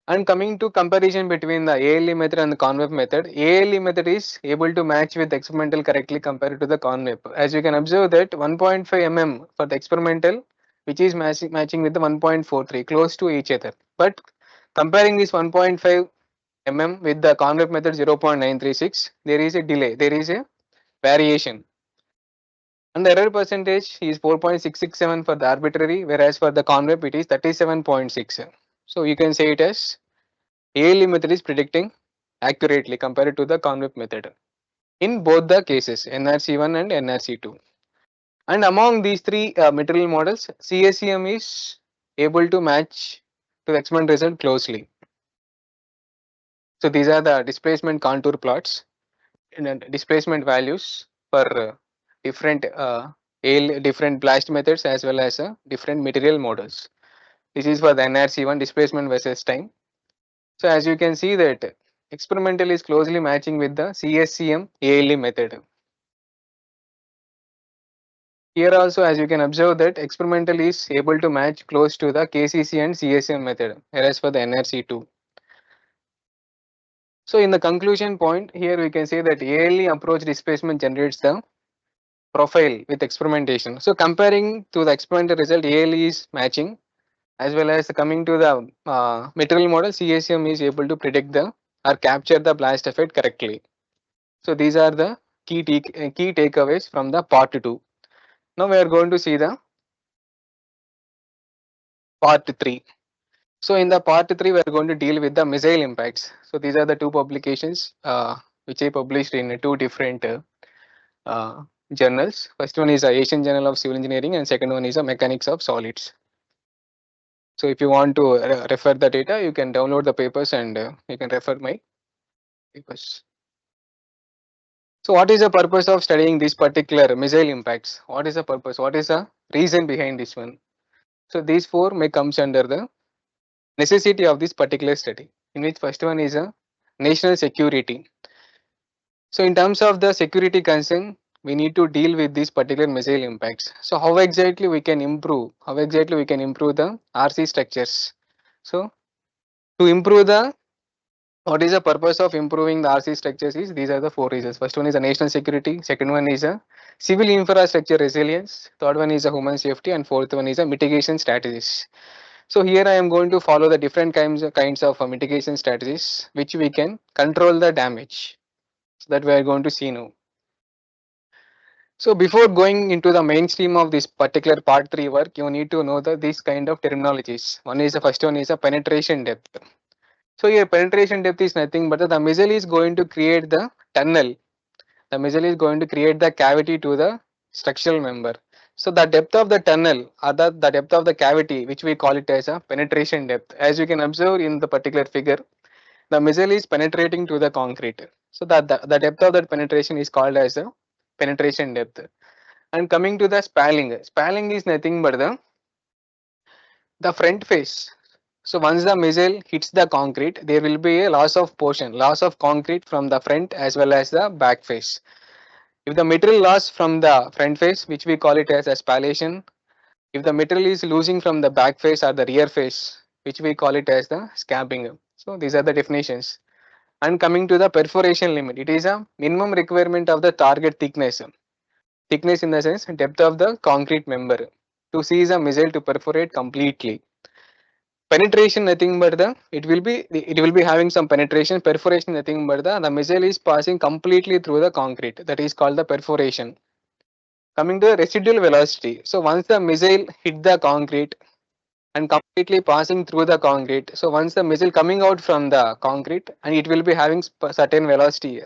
And coming to comparison between the ALE method and the convex method, ALE method is able to match with experimental correctly compared to the convex. As you can observe that 1.5 mm for the experimental, which is matching with the 1.43 close to each other. But comparing this 1.5 mm with the convex method 0.936, there is a delay, there is a variation. And the error percentage is 4.667 for the arbitrary, whereas for the convex it is 37.6. So you can say it as ALE method is predicting accurately compared to the convex method in both the cases NRC1 and NRC2. And among these three material models, CSEM is able to match to the experiment result closely. So these are the displacement contour plots and displacement values for different different blast methods as well as different material models. This is for the NRC1 displacement versus time. So as you can see that experimental is closely matching with the CSCM ALE method. Here also as you can observe that experimental is able to match close to the KCC and CSM method, whereas for the NRC2. So in the conclusion point here we can say that ALE approach displacement generates the profile with experimentation. So comparing to the experimental result ALE is matching, as well as coming to the material model CSM is able to predict the or capture the blast effect correctly. So these are the key takeaways from the part 2. Now we are going to see the part 3. So in the part 3 we are going to deal with the missile impacts. So these are the two publications which I published in two different uh, journals. First one is a Asian Journal of Civil Engineering and second one is a Mechanics of Solids. So if you want to refer the data, you can download the papers and you can refer my papers. So what is the purpose of studying this particular missile impacts? What is the purpose? What is the reason behind this one? So these four may comes under the necessity of this particular study, in which first one is a national security. So in terms of the security concern, we need to deal with these particular missile impacts. So how exactly we can improve? How exactly we can improve the RC structures? So to improve the what is the purpose of improving the RC structures is these are the four reasons. First one is a national security, second one is a civil infrastructure resilience, third one is a human safety, and fourth one is a mitigation strategies. So here I am going to follow the different kinds of mitigation strategies which we can control the damage. So that we are going to see now. So before going into the mainstream of this particular part 3 work, you need to know these kind of terminologies. One is the first one is a penetration depth. So here penetration depth is nothing but the missile is going to create the tunnel. The missile is going to create the cavity to the structural member. So the depth of the tunnel or the depth of the cavity, which we call it as a penetration depth. As you can observe in the particular figure, the missile is penetrating to the concrete. So the depth of that penetration is called as a penetration depth. And coming to the spalling, spalling is nothing but the front face. So once the missile hits the concrete, there will be a loss of portion, loss of concrete from the front as well as the back face. If the material loss from the front face, which we call it as spallation, if the material is losing from the back face or the rear face, which we call it as the scamping. So these are the definitions. And coming to the perforation limit, it is a minimum requirement of the target thickness. Thickness in the sense depth of the concrete member to seize a missile to perforate completely. penetration nothing but it will be having some penetration. Perforation nothing but the missile is passing completely through the concrete, that is called the perforation. Coming to the residual velocity, so once the missile hit the concrete and completely passing through the concrete, so once the missile coming out from the concrete and it will be having certain velocity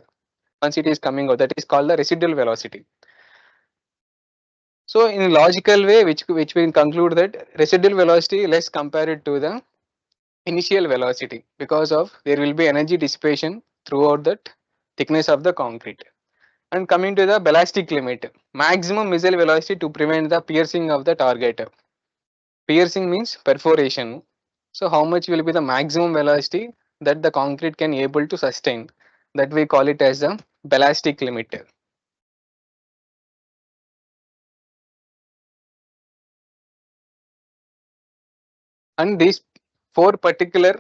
once it is coming out, that is called the residual velocity. So in a logical way, which we conclude that residual velocity less compared to the initial velocity, because of there will be energy dissipation throughout that thickness of the concrete. And coming to the ballistic limit, maximum missile velocity to prevent the piercing of the target. Piercing means perforation. So how much will be the maximum velocity that the concrete can able to sustain? That we call it as the ballistic limit. And these four particular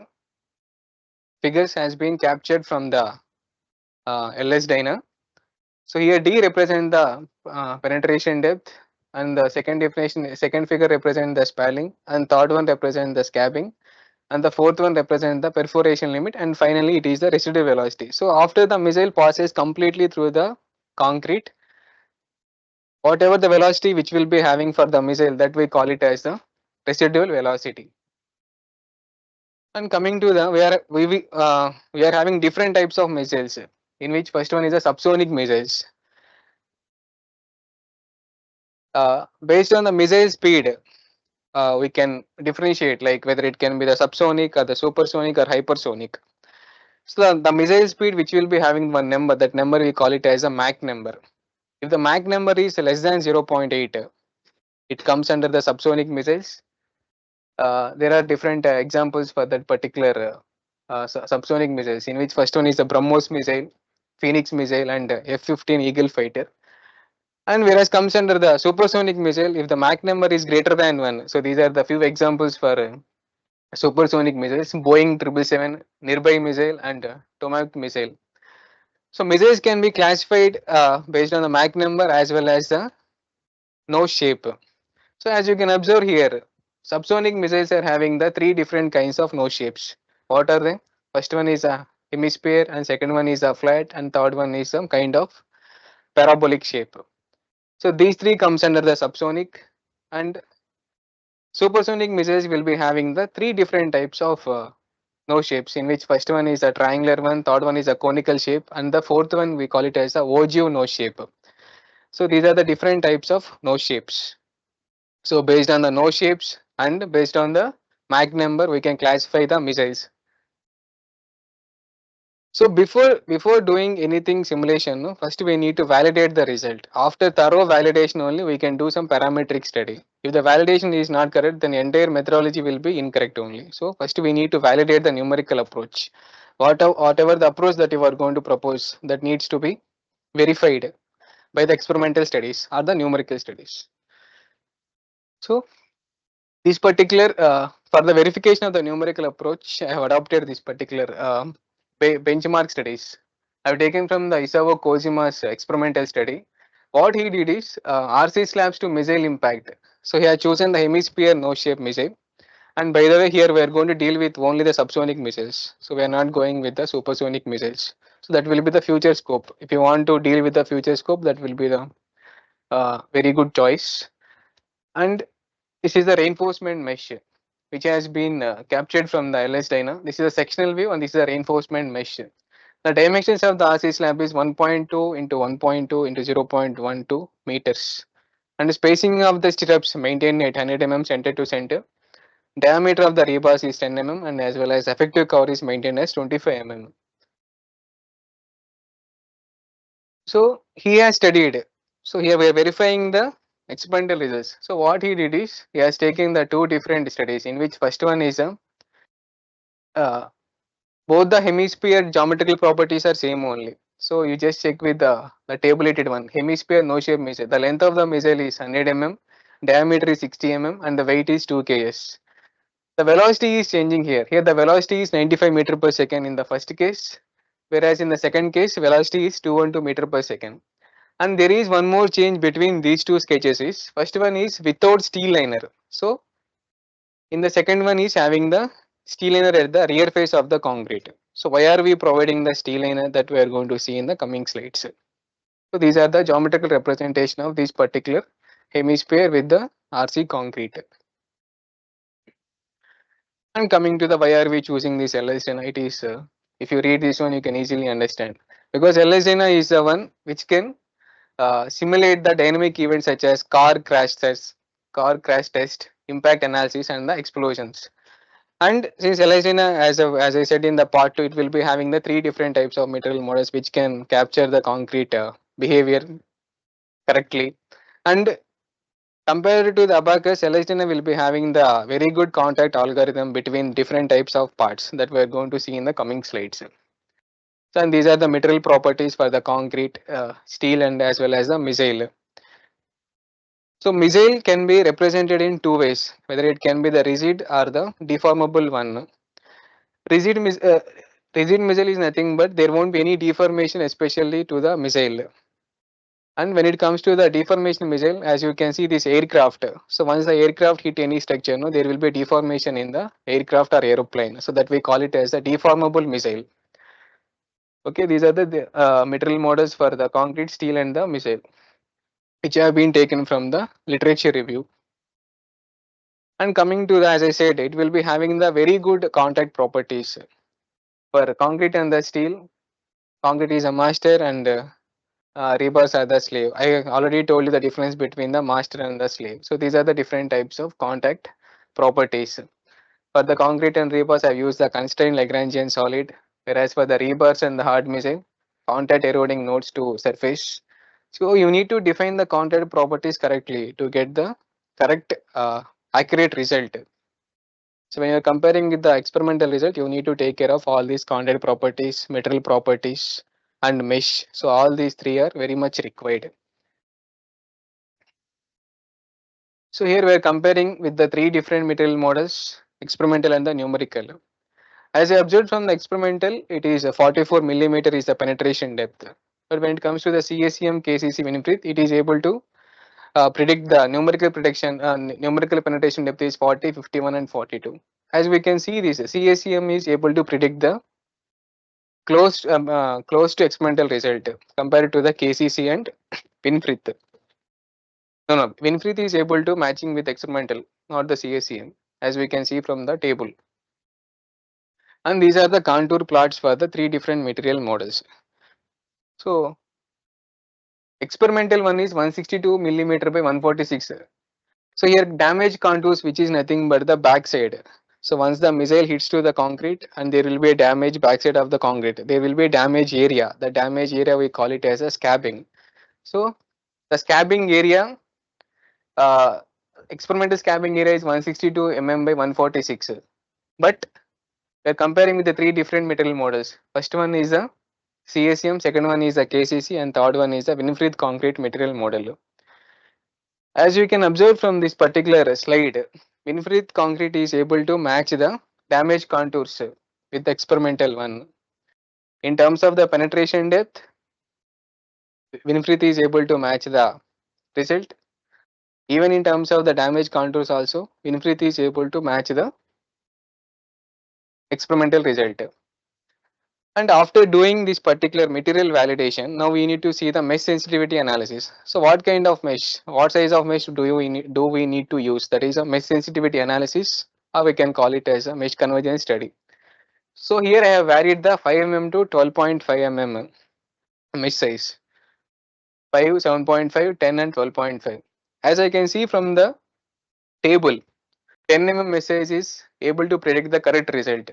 figures has been captured from the LS Dyna. So here D represent the penetration depth, and the second figure represent the spalling, and third one represent the scabbing, and the fourth one represent the perforation limit, and finally it is the residual velocity. So after the missile passes completely through the concrete, whatever the velocity which will be having for the missile, that we call it as the residual velocity. And coming to the we are having different types of missiles, in which first one is the subsonic missiles. Based on the missile speed, we can differentiate like whether it can be the subsonic or the supersonic or hypersonic. So the missile speed which will be having one number, that number we call it as a Mach number. If the Mach number is less than 0.8, it comes under the subsonic missiles. There are different examples for that particular subsonic missiles, in which first one is the BrahMos missile, Phoenix missile, and F-15 Eagle fighter. And whereas comes under the supersonic missile, if the Mach number is greater than 1, so these are the few examples for supersonic missiles: Boeing 777, Nearby missile, and Tomahawk missile. So missiles can be classified based on the Mach number as well as the nose shape. So as you can observe here, subsonic missiles are having the three different kinds of nose shapes. What are they? First one is a hemisphere, and second one is a flat, and third one is some kind of parabolic shape. So these three comes under the subsonic, and supersonic missiles will be having the three different types of nose shapes, in which first one is a triangular one, third one is a conical shape, and the fourth one we call it as a ogive nose shape. So these are the different types of nose shapes. So based on the nose shapes and based on the Mach number, we can classify the missiles. So before doing anything simulation, no, first we need to validate the result. After thorough validation only, we can do some parametric study. If the validation is not correct, then entire methodology will be incorrect only. So first we need to validate the numerical approach. Whatever the approach that you are going to propose, that needs to be verified by the experimental studies or the numerical studies. So this particular for the verification of the numerical approach, I have adopted this particular benchmark studies. I have taken from the Isao Kojima's experimental study. What he did is RC slabs to missile impact. So he has chosen the hemisphere nose shape missile. And by the way, here we are going to deal with only the subsonic missiles. So we are not going with the supersonic missiles. So that will be the future scope. If you want to deal with the future scope, that will be the very good choice. And this is the reinforcement mesh, which has been captured from the LS Dyna. This is a sectional view, and this is a reinforcement mesh. The dimensions of the RC slab is 1.2 into 1.2 into 0.12 meters. And the spacing of the stirrups maintained at 100 mm center to center. Diameter of the rebars is 10 mm, and as well as effective cover is maintained as 25 mm. So he has studied. So here we are verifying the experimental results. So what he did is he has taken the two different studies, in which first one is uh, both the hemisphere geometrical properties are same only. So you just check with the tabulated one, hemisphere no shape missile. The length of the missile is 100 mm, diameter is 60 mm, and the weight is 2 kgs. The velocity is changing here. Here the velocity is 95 meter per second in the first case, whereas in the second case velocity is 212 meter per second. And there is one more change between these two sketches is, first one is without steel liner. So In the second one is having the steel liner at the rear face of the concrete. So why are we providing the steel liner, that we are going to see in the coming slides. So these are the geometrical representation of this particular hemisphere with the RC concrete. And coming to the why are we choosing this LS-Dena, it is if you read this one you can easily understand, because LS-Dena is the one which can simulate the dynamic events such as car crash test, impact analysis, and the explosions. And since LS-Dena, as I said in the part 2, it will be having the three different types of material models which can capture the concrete behavior correctly. And compared to the abacus, LS-Dena will be having the very good contact algorithm between different types of parts that we are going to see in the coming slides. So, and these are the material properties for the concrete, steel, and as well as the missile. So missile can be represented in two ways, whether it can be the rigid or the deformable one. Rigid, rigid missile is nothing but there won't be any deformation, especially to the missile. And when it comes to the deformation missile, as you can see this aircraft. So once the aircraft hit any structure, no, there will be deformation in the aircraft or aeroplane. So that we call it as a deformable missile. Okay, these are the material models for the concrete, steel, and the missile, which have been taken from the literature review. And coming to the, as I said, it will be having the very good contact properties for concrete and the steel. Concrete is a master and rebars are the slave. I already told you the difference between the master and the slave. So these are the different types of contact properties. For the concrete and rebars, I've used the constrained Lagrangian solid, whereas for the rebars and the hard missile, contact eroding nodes to surface. So you need to define the contact properties correctly to get the correct accurate result. So when you're comparing with the experimental result, you need to take care of all these contact properties, material properties, and mesh. So all these three are very much required. So here we are comparing with the three different material models, experimental and the numerical. As I observed from the experimental, it is a 44 millimeter is the penetration depth. But when it comes to the CSEM KCC Winifred, it is able to predict the numerical prediction, numerical penetration depth is 40, 51, and 42. As we can see, this CSEM is able to predict the close to experimental result compared to the KCC and Winfrith. No, Winfrith is able to matching with experimental, not the CSEM, as we can see from the table. And these are the contour plots for the three different material models. So experimental one is 162 millimeter by 146. So here damage contours, which is nothing but the backside. So once the missile hits to the concrete and there will be a damage backside of the concrete, there will be a damage area. The damage area we call it as a scabbing. So the scabbing area, uh, experimental scabbing area is 162 mm by 146. But we are comparing with the three different material models. First one is the CSM, second one is the KCC, and third one is the Winfrith concrete material model. As you can observe from this particular slide, Winfrith concrete is able to match the damage contours with the experimental one. In terms of the penetration depth, Winfrith is able to match the result. Even in terms of the damage contours also, Winfrith is able to match the experimental result. And after doing this particular material validation, now we need to see the mesh sensitivity analysis. So what kind of mesh, what size of mesh do we need to use? That is a mesh sensitivity analysis, or we can call it as a mesh convergence study. So here I have varied the 5 mm to 12.5 mm mesh size, 5, 7.5, 10 and 12.5. As I can see from the table, 10 mm mesh size is able to predict the correct result.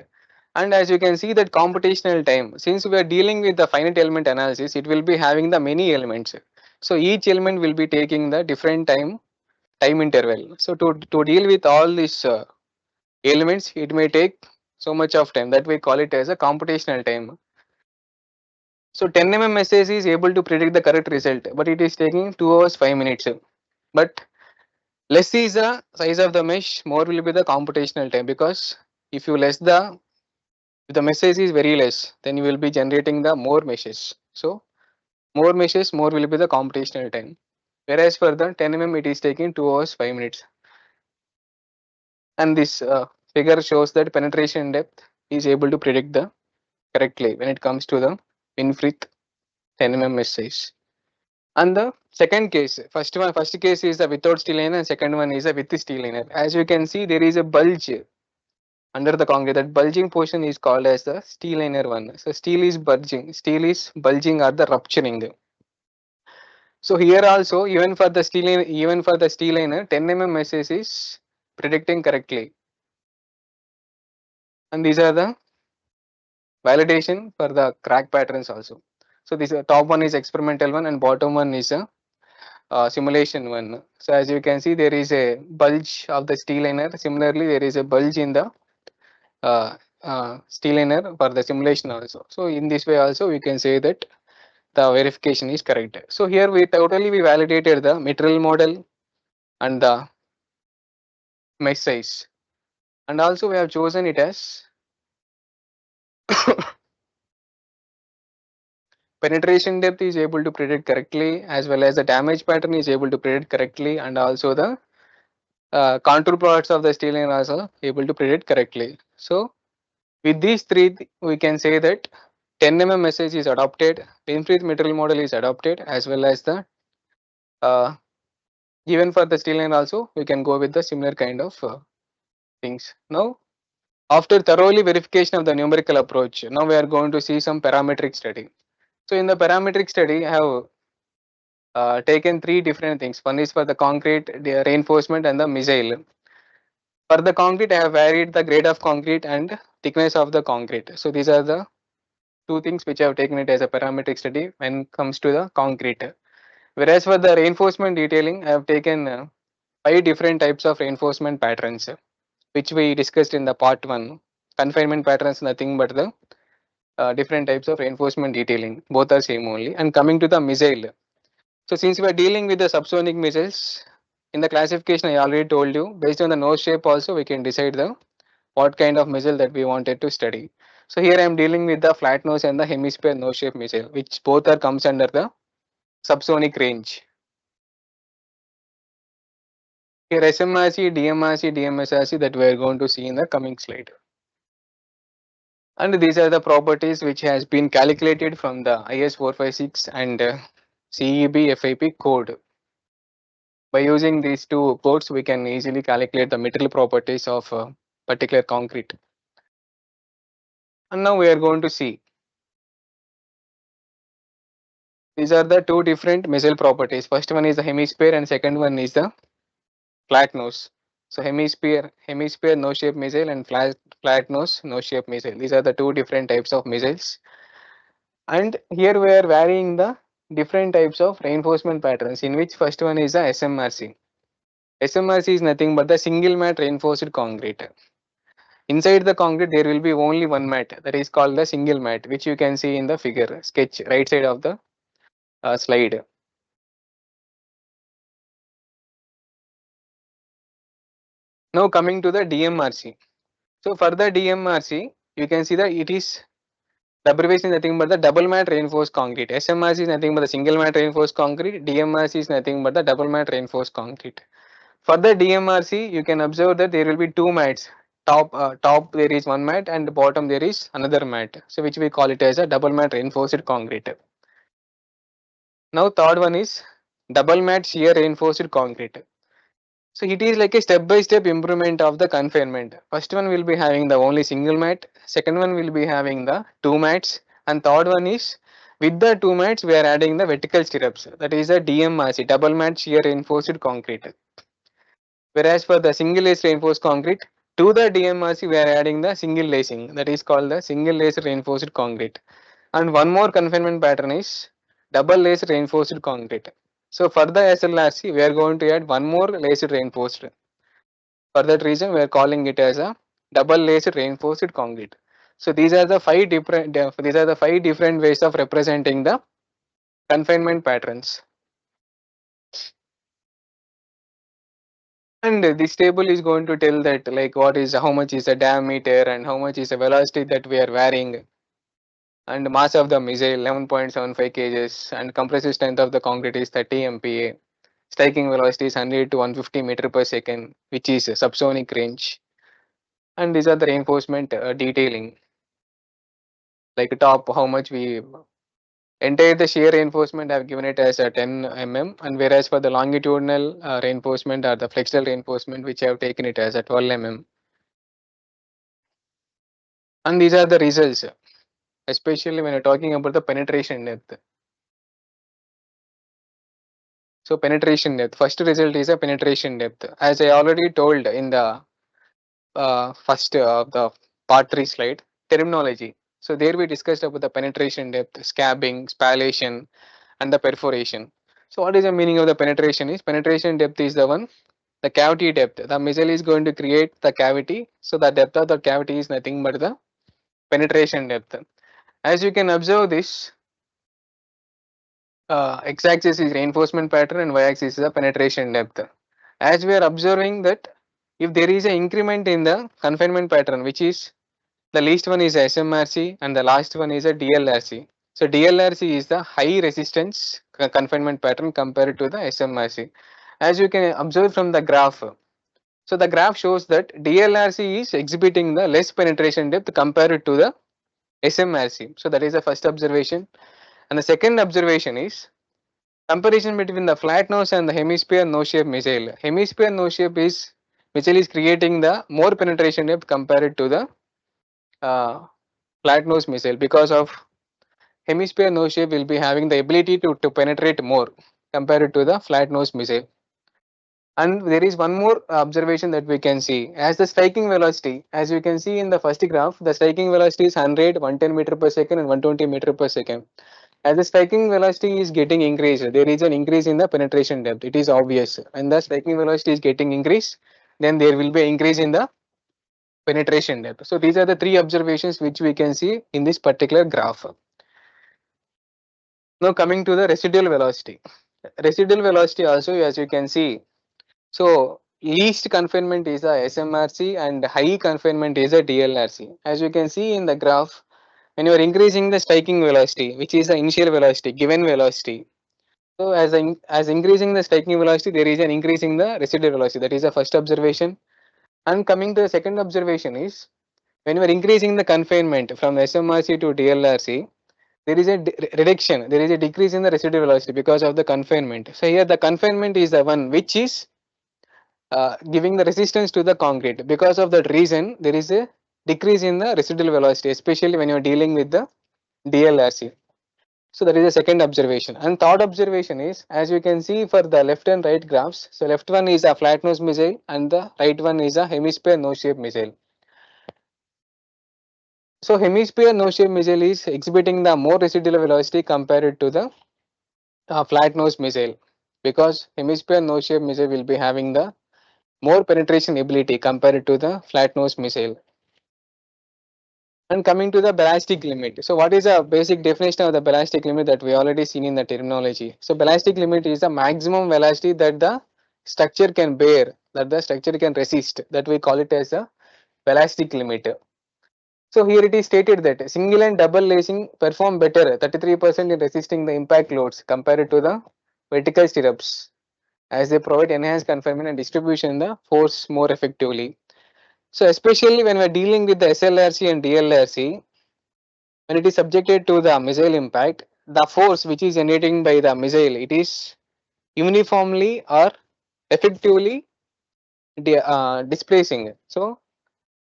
And as you can see that computational time, since we are dealing with the finite element analysis, it will be having the many elements. So each element will be taking the different time interval. So to deal with all these elements, it may take so much of time, that we call it as a computational time. So 10 mm message is able to predict the correct result, but it is taking 2 hours 5 minutes. But less is the size of the mesh, more will be the computational time, because if you less the, if the message is very less, then you will be generating the more meshes. So more meshes, more will be the computational time. Whereas for the 10 mm, it is taking 2 hours 5 minutes. And this figure shows that penetration depth is able to predict the correctly when it comes to the Winfrith 10 message. And the second case, first case is the without steel liner, and second one is a with steel liner. As you can see, there is a bulge under the concrete. That bulging portion is called as the steel liner one. So steel is bulging or the rupturing. So here also, even for the steel liner, 10 message is predicting correctly. And these are the validation for the crack patterns also. So this top one is experimental one and bottom one is a simulation one. So as you can see, there is a bulge of the steel liner. Similarly, there is a bulge in the steel liner for the simulation also. So in this way also we can say that the verification is correct. So here we validated the material model and the mesh size, and also we have chosen it as penetration depth is able to predict correctly, as well as the damage pattern is able to predict correctly, and also the contour products of the steel are also able to predict correctly. So with these three, we can say that 10 message is adopted, Winfrith material model is adopted, as well as the uh, even for the steel line also we can go with the similar kind of things. Now after thoroughly verification of the numerical approach, now we are going to see some parametric study. So in the parametric study, I have taken three different things. One is for the concrete, the reinforcement, and the missile. For the concrete, I have varied the grade of concrete and thickness of the concrete. So these are the two things which I have taken it as a parametric study when it comes to the concrete. Whereas for the reinforcement detailing, I have taken 5 different types of reinforcement patterns, which we discussed in the part one. Confinement patterns, nothing but the different types of reinforcement detailing. Both are same only. And coming to the missile. So since we are dealing with the subsonic missiles, in the classification I already told you, based on the nose shape also we can decide the what kind of missile that we wanted to study. So here I am dealing with the flat nose and the hemisphere nose shape missile, which both are comes under the subsonic range. Here SMRC, DMRC, DMSRC that we are going to see in the coming slide. And these are the properties which has been calculated from the IS 456 and CEB FIP code. By using these two codes, we can easily calculate the material properties of a particular concrete. And now we are going to see. These are the two different missile properties. First one is the hemisphere and second one is the flat nose. So hemisphere nose shape missile and flat nose nose shape missile. These are the two different types of missiles. And here we are varying the different types of reinforcement patterns, in which first one is the SMRC. SMRC is nothing but the single mat reinforced concrete. Inside the concrete there will be only one mat, that is called the single mat, which you can see in the figure sketch right side of the slide. Now coming to the DMRC. So for the DMRC, you can see that it is the abbreviation is nothing but the double mat reinforced concrete. SMRC is nothing but the single mat reinforced concrete. DMRC is nothing but the double mat reinforced concrete. For the DMRC, you can observe that there will be two mats. Top there is one mat and bottom there is another mat. So which we call it as a double mat reinforced concrete. Now third one is double mat shear reinforced concrete. So it is like a step-by-step improvement of the confinement. First one will be having the only single mat, second one will be having the two mats, and third one is with the two mats we are adding the vertical stirrups. That is a DMRC, double mat shear reinforced concrete. Whereas for the single lace reinforced concrete, to the DMRC we are adding the single lacing. That is called the single lace reinforced concrete. And one more confinement pattern is double lace reinforced concrete. So for the SLRC, we are going to add one more lace reinforced. For that reason, we are calling it as a double lace reinforced concrete. So these are the five different ways of representing the confinement patterns. And this table is going to tell that like what is how much is the diameter and how much is the velocity that we are varying, and mass of the missile 11.75 kgs, and compressive strength of the concrete is 30 MPa. Striking velocity is 100 to 150 meter per second, which is a subsonic range. And these are the reinforcement detailing, like top how much we entire the shear reinforcement I have given it as a 10 mm, and whereas for the longitudinal reinforcement or the flexural reinforcement which I have taken it as a 12 mm. And these are the results, especially when you're talking about the penetration depth. So penetration depth, first result is a penetration depth. As I already told in the first of the part 3 slide, terminology. So there we discussed about the penetration depth, scabbing, spallation, and the perforation. So what is the meaning of the penetration is penetration depth is the one, the cavity depth. The missile is going to create the cavity. So the depth of the cavity is nothing but the penetration depth. As you can observe this, x-axis is reinforcement pattern and y-axis is the penetration depth. As we are observing that if there is an increment in the confinement pattern, which is the least one is SMRC and the last one is a DLRC. So DLRC is the high resistance confinement pattern compared to the SMRC. As you can observe from the graph, so the graph shows that DLRC is exhibiting the less penetration depth compared to the SMRC. So that is the first observation. And the second observation is comparison between the flat nose and the hemisphere nose shape missile. Hemisphere nose shape is missile is creating the more penetration depth compared to the uh, flat nose missile, because of hemisphere nose shape will be having the ability to penetrate more compared to the flat nose missile. And there is one more observation that we can see as the striking velocity. As you can see in the first graph, the striking velocity is 100, 110 meter per second and 120 meter per second. As the striking velocity is getting increased, there is an increase in the penetration depth. It is obvious. And the striking velocity is getting increased, then there will be an increase in the penetration depth. So these are the three observations which we can see in this particular graph. Now coming to the residual velocity. Residual velocity also, as you can see, so least confinement is a SMRC and high confinement is a DLRC. As you can see in the graph, when you are increasing the striking velocity, which is the initial velocity, given velocity. So as increasing the striking velocity, there is an increase in the residual velocity. That is the first observation. And coming to the second observation is when you are increasing the confinement from SMRC to DLRC, there is a reduction, there is a decrease in the residual velocity because of the confinement. So here the confinement is the one which is giving the resistance to the concrete. Because of that reason, there is a decrease in the residual velocity, especially when you are dealing with the DLRC. So that is the second observation. And third observation is, as you can see for the left and right graphs, so left one is a flat nose missile and the right one is a hemisphere nose shape missile. So hemisphere nose shape missile is exhibiting the more residual velocity compared to the flat nose missile, because hemisphere nose shape missile will be having the more penetration ability compared to the flat nose missile. And coming to the ballistic limit. So what is the basic definition of the ballistic limit that we already seen in the terminology? So ballistic limit is the maximum velocity that the structure can bear, that the structure can resist, that we call it as a ballistic limit. So here it is stated that single and double lacing perform better 33% in resisting the impact loads compared to the vertical stirrups, as they provide enhanced confinement and distribution the force more effectively. So especially when we are dealing with the SLRC and DLRC, when it is subjected to the missile impact, the force which is generating by the missile, it is uniformly or effectively displacing. So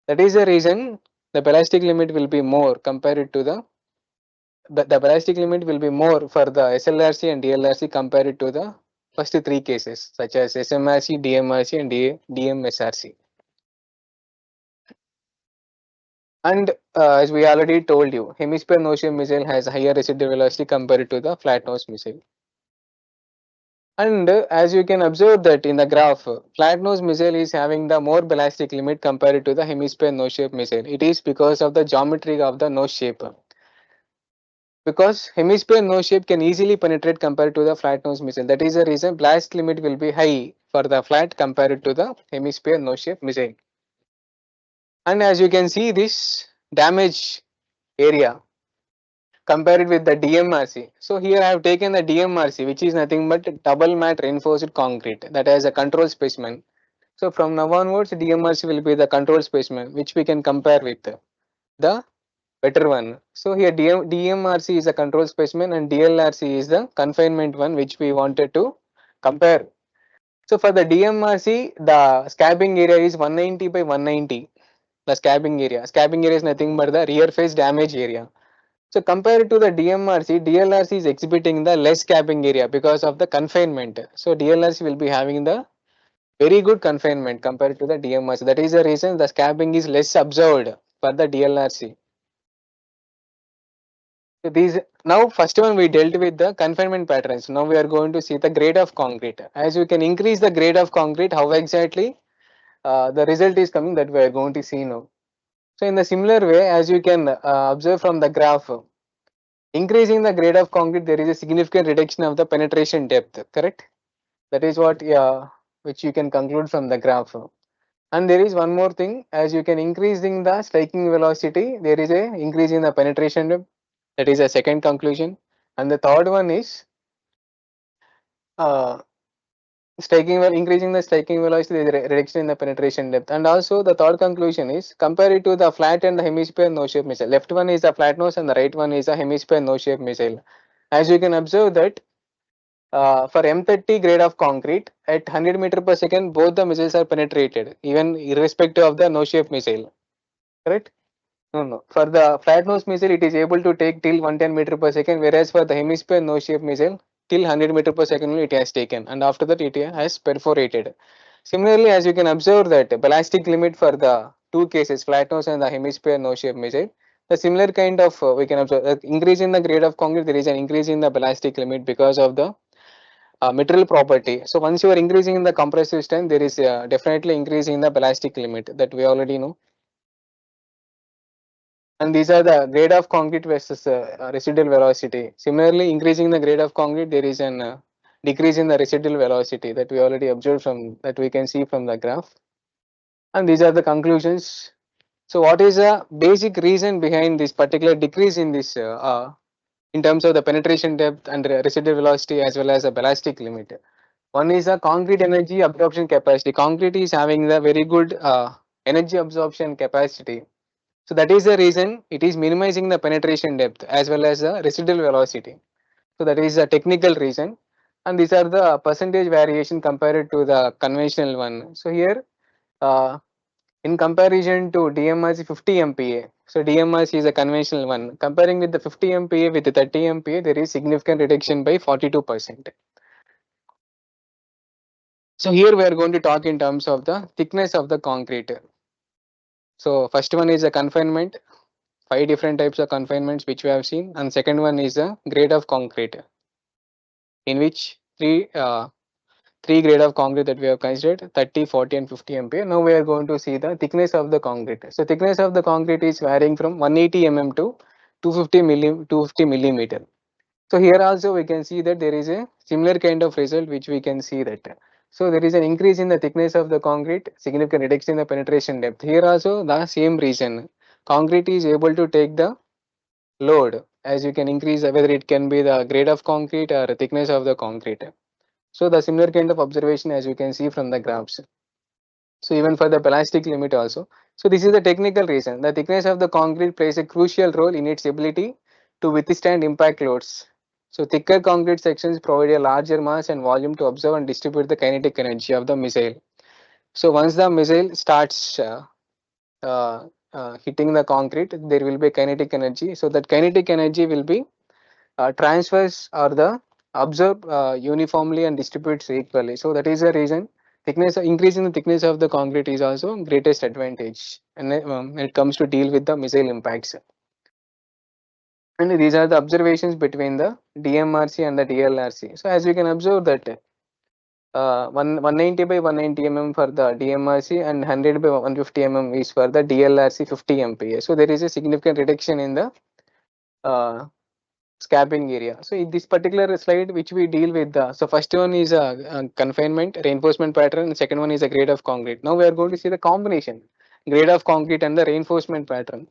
that is the reason the ballistic limit will be more compared to the ballistic limit will be more for the SLRC and DLRC compared to the first three cases such as SMRC, DMRC and DMSRC. And as we already told you, hemisphere nose shape missile has higher residual velocity compared to the flat nose missile. And as you can observe that in the graph, flat nose missile is having the more ballistic limit compared to the hemisphere nose shape missile. It is because of the geometry of the nose shape. Because hemisphere nose shape can easily penetrate compared to the flat nose missile. That is the reason blast limit will be high for the flat compared to the hemisphere nose shape missile. And as you can see this damage area compared with the DMRC. So here I have taken the DMRC, which is nothing but double mat reinforced concrete, that has a control specimen. So from now onwards, DMRC will be the control specimen, which we can compare with the better one. So here DMRC is a control specimen and DLRC is the confinement one, which we wanted to compare. So for the DMRC, the scabbing area is 190 by 190. The scabbing area. Scabbing area is nothing but the rear face damage area. So compared to the DMRC, DLRC is exhibiting the less scabbing area because of the confinement. So DLRC will be having the very good confinement compared to the DMRC. That is the reason the scabbing is less observed for the DLRC. So these now first one we dealt with the confinement patterns. Now we are going to see the grade of concrete. As we can increase the grade of concrete, how exactly the result is coming, that we are going to see now. So in the similar way, as you can observe from the graph, increasing the grade of concrete, there is a significant reduction of the penetration depth. Correct? That is what which you can conclude from the graph. And there is one more thing, as you can increasing the striking velocity, there is a increase in the penetration depth. That is a second conclusion. And the third one is uh, increasing the striking velocity, there is a reduction in the penetration depth. And also the third conclusion is compared to the flat and the hemisphere no shape missile. Left one is the flat nose and the right one is a hemisphere no shape missile. As you can observe that for M30 grade of concrete at 100 meter per second, both the missiles are penetrated, even irrespective of the no shape missile. Correct? No, no. For the flat nose missile, it is able to take till 110 meter per second, whereas for the hemisphere no shape missile, till 100 meter per second only it has taken, and after that it has perforated. Similarly, as you can observe that ballistic limit for the two cases, flat nose and the hemisphere no shape missile, the similar kind of we can observe increase in the grade of concrete, there is an increase in the ballistic limit because of the material property. So once you are increasing in the compressive strength, there is definitely increase in the ballistic limit, that we already know. And these are the grade of concrete versus residual velocity. Similarly, increasing the grade of concrete, there is an decrease in the residual velocity, that we already observed from, that we can see from the graph. And these are the conclusions. So what is the basic reason behind this particular decrease in this in terms of the penetration depth and residual velocity as well as the ballistic limit? One is the concrete energy absorption capacity. Concrete is having the very good energy absorption capacity. So that is the reason it is minimizing the penetration depth as well as the residual velocity. So that is a technical reason. And these are the percentage variation compared to the conventional one. So here in comparison to DMRC 50 MPa, so DMRC is a conventional one. Comparing with the 50 MPa with the 30 MPa, there is significant reduction by 42%. So here we are going to talk in terms of the thickness of the concrete. So first one is a confinement, five different types of confinements which we have seen, and second one is the grade of concrete, in which three grade of concrete that we have considered, 30, 40 and 50 MPa. Now we are going to see the thickness of the concrete. So thickness of the concrete is varying from 180 mm to 250 millimeter. So here also we can see that there is a similar kind of result which we can see that. So there is an increase in the thickness of the concrete, significant reduction in the penetration depth. Here also the same reason. Concrete is able to take the load, as you can increase whether it can be the grade of concrete or thickness of the concrete. So the similar kind of observation as you can see from the graphs. So even for the ballistic limit also. So this is the technical reason. The thickness of the concrete plays a crucial role in its ability to withstand impact loads. So thicker concrete sections provide a larger mass and volume to absorb and distribute the kinetic energy of the missile. So once the missile starts hitting the concrete, there will be kinetic energy. So that kinetic energy will be transfers or the absorb uniformly and distributes equally. So that is the reason thickness, increasing the thickness of the concrete is also greatest advantage, and when it comes to deal with the missile impacts. And these are the observations between the DMRC and the DLRC. So as we can observe that 190 by 190 mm for the DMRC and 100 by 150 mm is for the DLRC 50 MPa. So there is a significant reduction in the uh, scabbing area. So in this particular slide which we deal with the, so first one is a confinement reinforcement pattern, and second one is a grade of concrete. Now we are going to see the combination grade of concrete and the reinforcement pattern.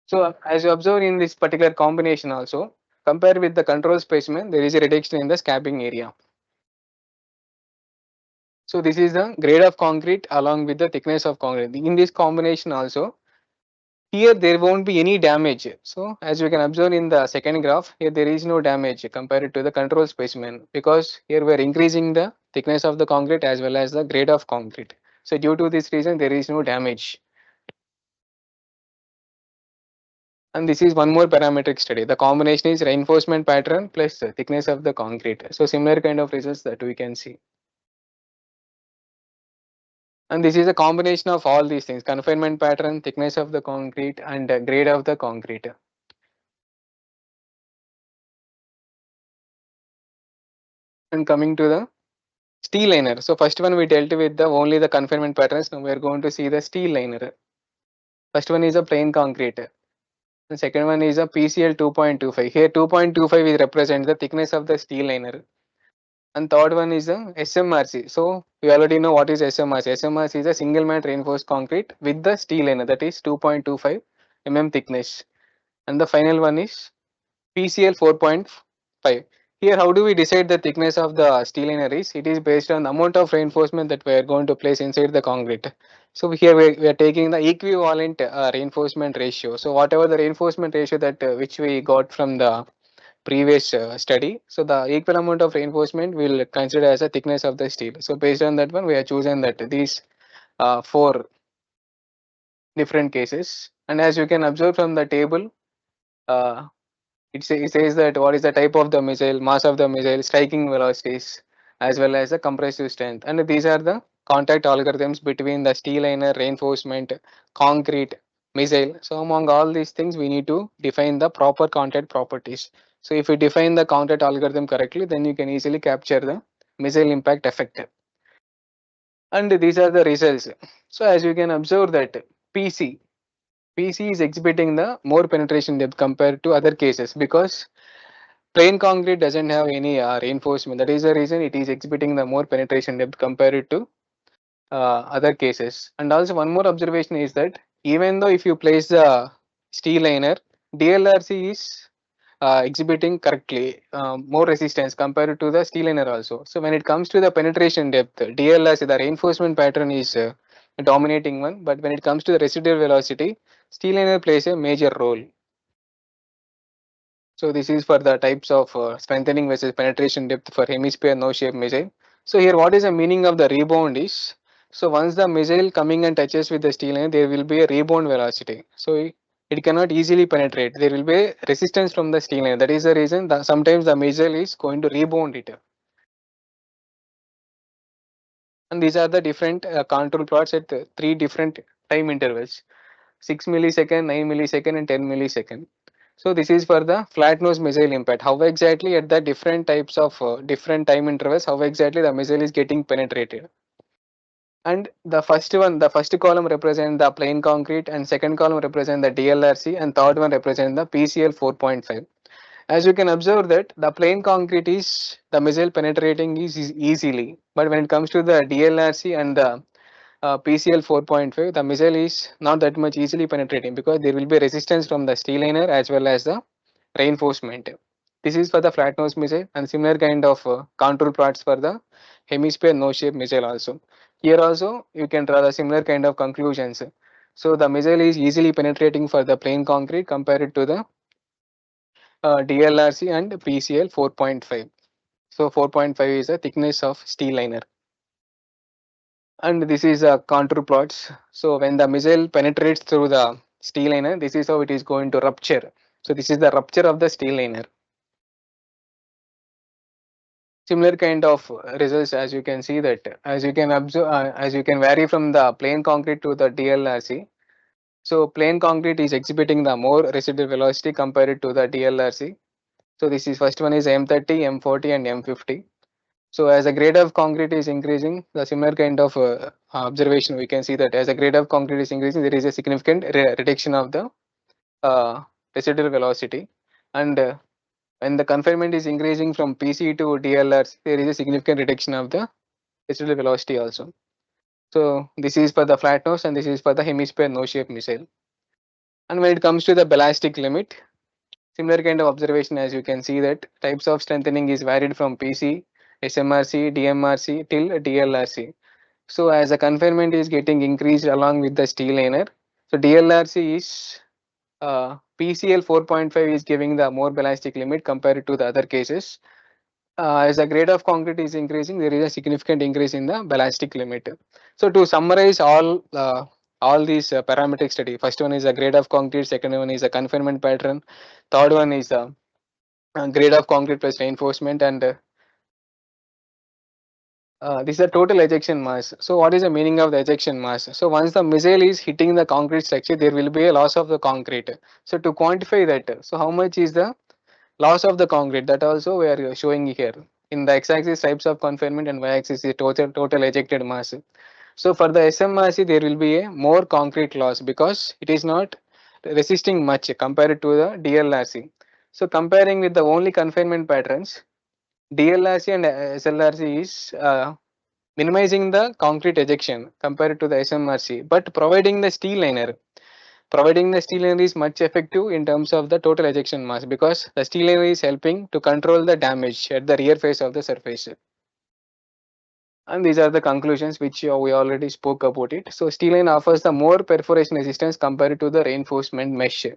So as you observe in this particular combination also, compared with the control specimen, there is a reduction in the scabbing area. So this is the grade of concrete along with the thickness of concrete. In this combination also, here there won't be any damage. So as you can observe in the second graph, here there is no damage compared to the control specimen, because here we are increasing the thickness of the concrete as well as the grade of concrete. So due to this reason, there is no damage. And this is one more parametric study. The combination is reinforcement pattern plus the thickness of the concrete. So similar kind of results that we can see. And this is a combination of all these things: confinement pattern, thickness of the concrete, and grade of the concrete. And coming to the steel liner. So first one we dealt with the only the confinement patterns. Now we are going to see the steel liner. First one is a plain concrete. The second one is a PCL 2.25. Here 2.25 is represent the thickness of the steel liner. And third one is a SMRC. So we already know what is SMRC. SMRC is a single mat reinforced concrete with the steel liner, that is 2.25 thickness. And the final one is PCL 4.5. Here, how do we decide the thickness of the steel liner is? It is based on the amount of reinforcement that we are going to place inside the concrete. So here we are taking the equivalent reinforcement ratio. So whatever the reinforcement ratio that which we got from the previous study, so the equal amount of reinforcement will consider as a thickness of the steel. So based on that one, we have chosen that these four different cases. And as you can observe from the table, uh, it says that what is the type of the missile, mass of the missile, striking velocities, as well as the compressive strength. And these are the contact algorithms between the steel liner, reinforcement, concrete, missile. So among all these things, we need to define the proper contact properties. So if you define the contact algorithm correctly, then you can easily capture the missile impact effect. And these are the results. So as you can observe that PC is exhibiting the more penetration depth compared to other cases, because plain concrete doesn't have any reinforcement. That is the reason it is exhibiting the more penetration depth compared to other cases. And also one more observation is that even though if you place the steel liner, DLRC is exhibiting correctly more resistance compared to the steel liner also. So when it comes to the penetration depth, DLRC, the reinforcement pattern is dominating one, but when it comes to the residual velocity, steel liner plays a major role. So this is for the types of strengthening versus penetration depth for hemisphere no shape missile. So here what is the meaning of the rebound is, so once the missile coming and touches with the steel line, there will be a rebound velocity. So it cannot easily penetrate. There will be resistance from the steel line. That is the reason that sometimes the missile is going to rebound it. And these are the different control plots at three different time intervals: 6 millisecond, 9 millisecond, and 10 millisecond. So this is for the flat nose missile impact. How exactly at the different types of different time intervals, how exactly the missile is getting penetrated. And the first one, the first column represent the plain concrete, and second column represent the DLRC, and third one represent the PCL 4.5. As you can observe that the plain concrete is the missile penetrating is easily, but when it comes to the DLRC and the PCL 4.5, the missile is not that much easily penetrating, because there will be resistance from the steel liner as well as the reinforcement. This is for the flat nose missile, and similar kind of contour plots for the hemisphere no shape missile also. Here also you can draw the similar kind of conclusions. So the missile is easily penetrating for the plain concrete compared to the DLRC and PCL 4.5. So 4.5 is the thickness of steel liner. And this is a contour plots. So when the missile penetrates through the steel liner, this is how it is going to rupture. So this is the rupture of the steel liner. Similar kind of results, as you can see that, as you can observe, as you can vary from the plain concrete to the DLRC. So plain concrete is exhibiting the more residual velocity compared to the DLRC. So this is first one is M30, M40, and M50. So as the grade of concrete is increasing, the similar kind of observation we can see that as the grade of concrete is increasing, there is a significant reduction of the uh, residual velocity. And when the confinement is increasing from PC to DLRC, there is a significant reduction of the residual velocity also. So this is for the flat nose, and this is for the hemisphere no shape missile. And when it comes to the ballistic limit, similar kind of observation, as you can see that types of strengthening is varied from PC, SMRC, DMRC till DLRC. So as the confinement is getting increased along with the steel liner, so DLRC is PCL 4.5 is giving the more ballistic limit compared to the other cases. As the grade of concrete is increasing, there is a significant increase in the ballistic limit. So to summarize all these parametric study, first one is the grade of concrete, second one is the confinement pattern, third one is the grade of concrete plus reinforcement, and this is the total ejection mass. So what is the meaning of the ejection mass? So once the missile is hitting the concrete structure, there will be a loss of the concrete. So to quantify that, so how much is the loss of the concrete, that also we are showing here. In the x-axis types of confinement and y-axis is total ejected mass. So for the SMRC there will be a more concrete loss because it is not resisting much compared to the DLRC. So comparing with the only confinement patterns, DLRC and SLRC is minimizing the concrete ejection compared to the SMRC, but providing the steel liner. Providing the steel liner is much effective in terms of the total ejection mass because the steel liner is helping to control the damage at the rear face of the surface. And these are the conclusions which we already spoke about it. So steel line offers the more perforation resistance compared to the reinforcement mesh,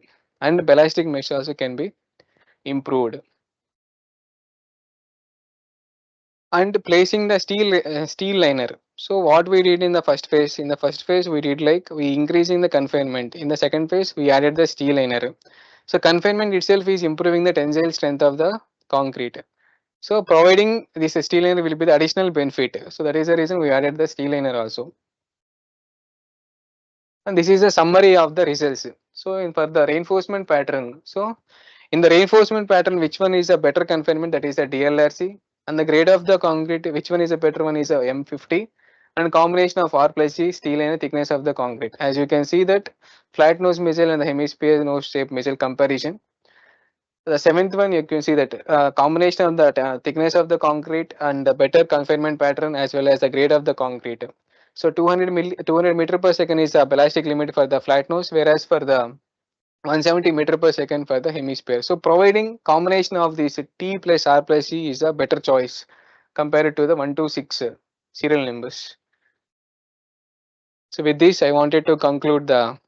and ballistic mesh also can be improved. And placing the steel liner. So what we did in the first phase? In the first phase, we did like we increasing the confinement. In the second phase, we added the steel liner. So confinement itself is improving the tensile strength of the concrete. So providing this steel liner will be the additional benefit. So that is the reason we added the steel liner also. And this is a summary of the results. So for the reinforcement pattern, so in the reinforcement pattern, which one is a better confinement? That is a DLRC. And the grade of the concrete, which one is a better one, is a M50. And combination of R plus G, steel and thickness of the concrete. As you can see that flat nose missile and the hemisphere nose shape missile comparison. The seventh one, you can see that combination of the thickness of the concrete and the better confinement pattern as well as the grade of the concrete. So 200 meter per second is the ballistic limit for the flat nose, whereas for the 170 meter per second for the hemisphere. So providing combination of these T plus R plus C is a better choice compared to the 126 serial numbers. So with this, I wanted to conclude the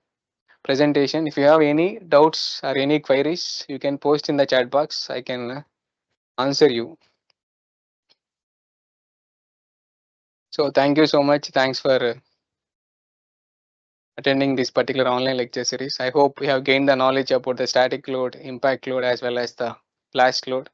presentation. If you have any doubts or any queries, you can post in the chat box. I can answer you. So thank you so much. Thanks for attending this particular online lecture series. I hope you have gained the knowledge about the static load, impact load, as well as the blast load.